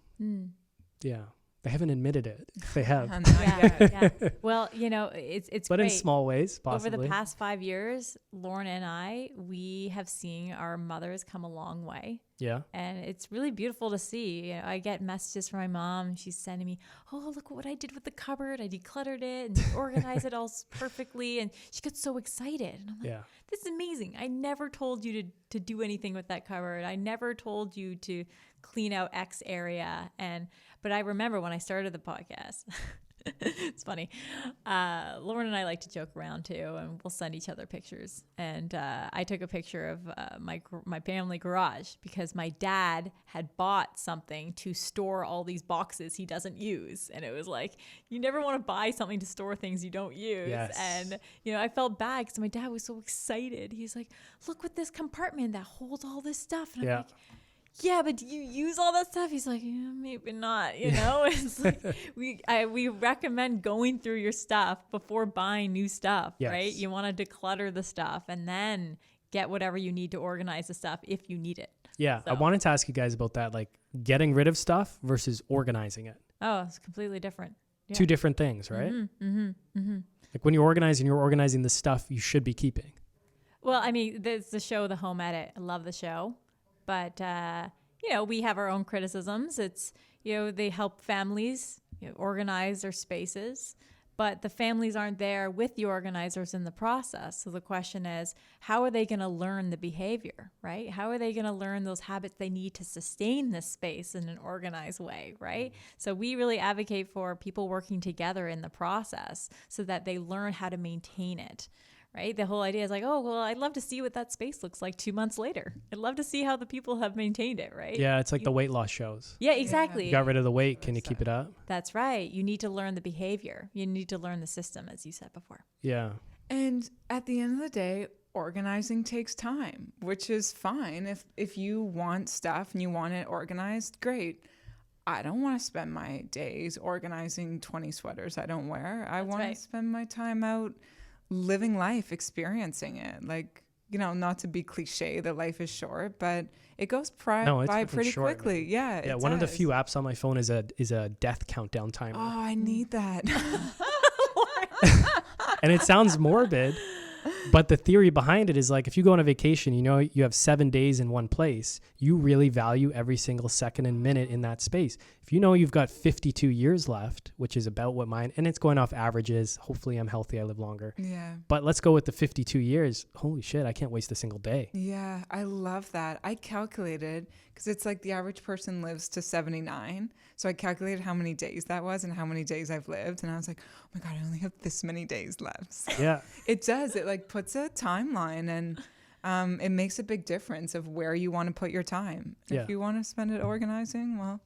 Yeah. They haven't admitted it. They have. Yeah. Well, it's But great. in small ways, possibly. Over the past 5 years, Lauren and I, we have seen our mothers come a long way. Yeah. And it's really beautiful to see. I get messages from my mom. She's sending me, oh, look what I did with the cupboard. I decluttered it and organized it all perfectly. And she gets so excited. And I'm like, this is amazing. I never told you to do anything with that cupboard. I never told you to clean out X area. But I remember when I started the podcast, it's funny. Lauren and I like to joke around too, and we'll send each other pictures. And I took a picture of my family garage because my dad had bought something to store all these boxes he doesn't use. And it was like, you never want to buy something to store things you don't use. Yes. And, I felt bad because my dad was so excited. He's like, look what this compartment that holds all this stuff. And I'm like, yeah, but do you use all that stuff? He's like, yeah, maybe not, It's like we recommend going through your stuff before buying new stuff, right? You want to declutter the stuff and then get whatever you need to organize the stuff if you need it. Yeah, So. I wanted to ask you guys about that, like getting rid of stuff versus organizing it. Oh, it's completely different. Yeah. Two different things, right? Like when you're organizing the stuff you should be keeping. Well, I mean, there's the show, The Home Edit. I love the show. But, we have our own criticisms. It's, they help families organize their spaces, but the families aren't there with the organizers in the process. So the question is, how are they going to learn the behavior, right? How are they going to learn those habits they need to sustain this space in an organized way, right? So we really advocate for people working together in the process so that they learn how to maintain it. Right? The whole idea is like, oh, well, I'd love to see what that space looks like 2 months later. I'd love to see how the people have maintained it, right? Yeah, it's like the weight loss shows. Yeah, exactly. You got rid of the weight. Can you keep it up? That's right. You need to learn the behavior. You need to learn the system, as you said before. Yeah. And at the end of the day, organizing takes time, which is fine. If you want stuff and you want it organized, great. I don't want to spend my days organizing 20 sweaters I don't wear. I want to spend my time out living life, experiencing it. Like, not to be cliche that life is short, but it goes by pretty short, quickly. man. Yeah. Yeah. One of the few apps on my phone is a death countdown timer. Oh, I need that. And it sounds morbid, but the theory behind it is like, if you go on a vacation, you have 7 days in one place, you really value every single second and minute in that space. If you've got 52 years left, which is about what mine, and it's going off averages. Hopefully I'm healthy. I live longer. Yeah. But let's go with the 52 years. Holy shit. I can't waste a single day. Yeah. I love that. I calculated because it's like the average person lives to 79. So I calculated how many days that was and how many days I've lived. And I was like, oh my God, I only have this many days left. So yeah. It does. It like puts a timeline and it makes a big difference of where you want to put your time. If you want to spend it organizing, well,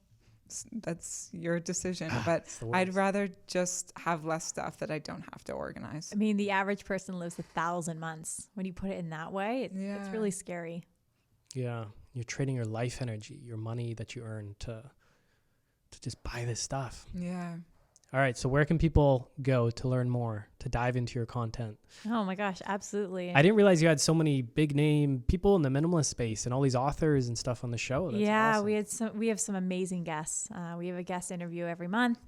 that's your decision. But I'd rather just have less stuff that I don't have to organize. I mean, the average person lives 1,000 months. When you put it in that way, it's really scary. Yeah. You're trading your life energy, your money that you earn to just buy this stuff. Yeah. All right. So where can people go to learn more, to dive into your content? Oh my gosh, absolutely. I didn't realize you had so many big name people in the minimalist space and all these authors and stuff on the show. That's awesome. We have some amazing guests. We have a guest interview every month.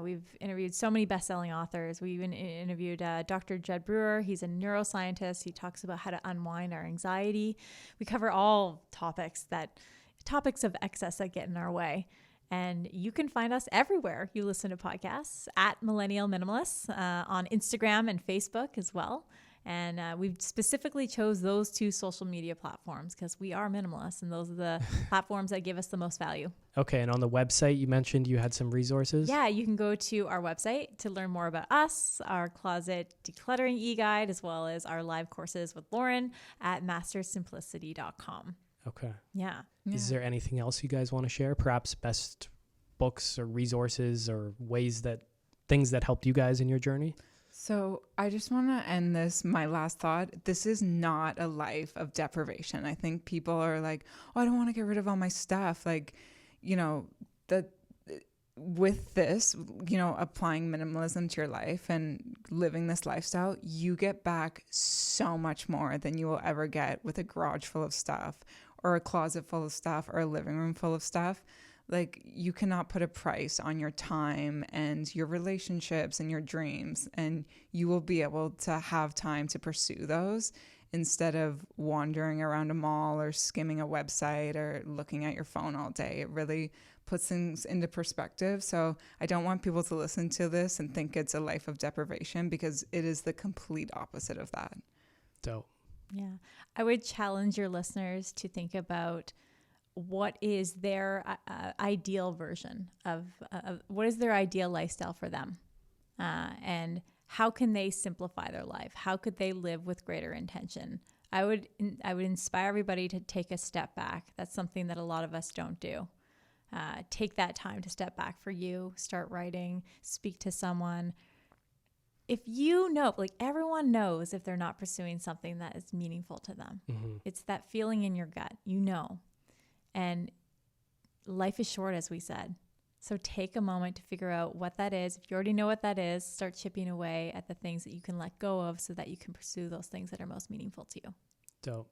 We've interviewed so many best-selling authors. We even interviewed Dr. Jed Brewer. He's a neuroscientist. He talks about how to unwind our anxiety. We cover all topics of excess that get in our way. And you can find us everywhere you listen to podcasts at Millennial Minimalists on Instagram and Facebook as well. And we specifically chose those two social media platforms because we are minimalists and those are the platforms that give us the most value. Okay. And on the website, you mentioned you had some resources. Yeah, you can go to our website to learn more about us, our closet decluttering e-guide, as well as our live courses with Lauren at mastersimplicity.com. Okay. Yeah. Is there anything else you guys want to share? Perhaps best books or resources or things that helped you guys in your journey? So I just want to end my last thought. This is not a life of deprivation. I think people are like, oh, I don't want to get rid of all my stuff. Like, with this, applying minimalism to your life and living this lifestyle, you get back so much more than you will ever get with a garage full of stuff or a closet full of stuff or a living room full of stuff. Like, you cannot put a price on your time and your relationships and your dreams, and you will be able to have time to pursue those instead of wandering around a mall or skimming a website or looking at your phone all day. It really puts things into perspective. So I don't want people to listen to this and think it's a life of deprivation, because it is the complete opposite of that. Dope. Yeah. I would challenge your listeners to think about what is their ideal version of what is their ideal lifestyle for them, and how can they simplify their life? How could they live with greater intention? I would inspire everybody to take a step back. That's something that a lot of us don't do. Take that time to step back for you, start writing, speak to someone. If you know, like everyone knows if they're not pursuing something that is meaningful to them. Mm-hmm. It's that feeling in your gut, you know. And life is short, as we said. So take a moment to figure out what that is. If you already know what that is, start chipping away at the things that you can let go of so that you can pursue those things that are most meaningful to you. Dope.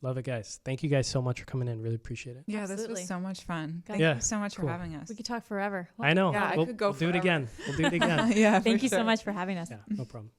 Love it, guys. Thank you guys so much for coming in. Really appreciate it. Yeah, Absolutely. this was so much fun. Thank Yeah, you so much cool. for having us. We could talk forever. I know. Yeah, I could go We'll do it forever. again. We'll do it again. Yeah, Thank for you so sure. much for having us. Yeah, no problem.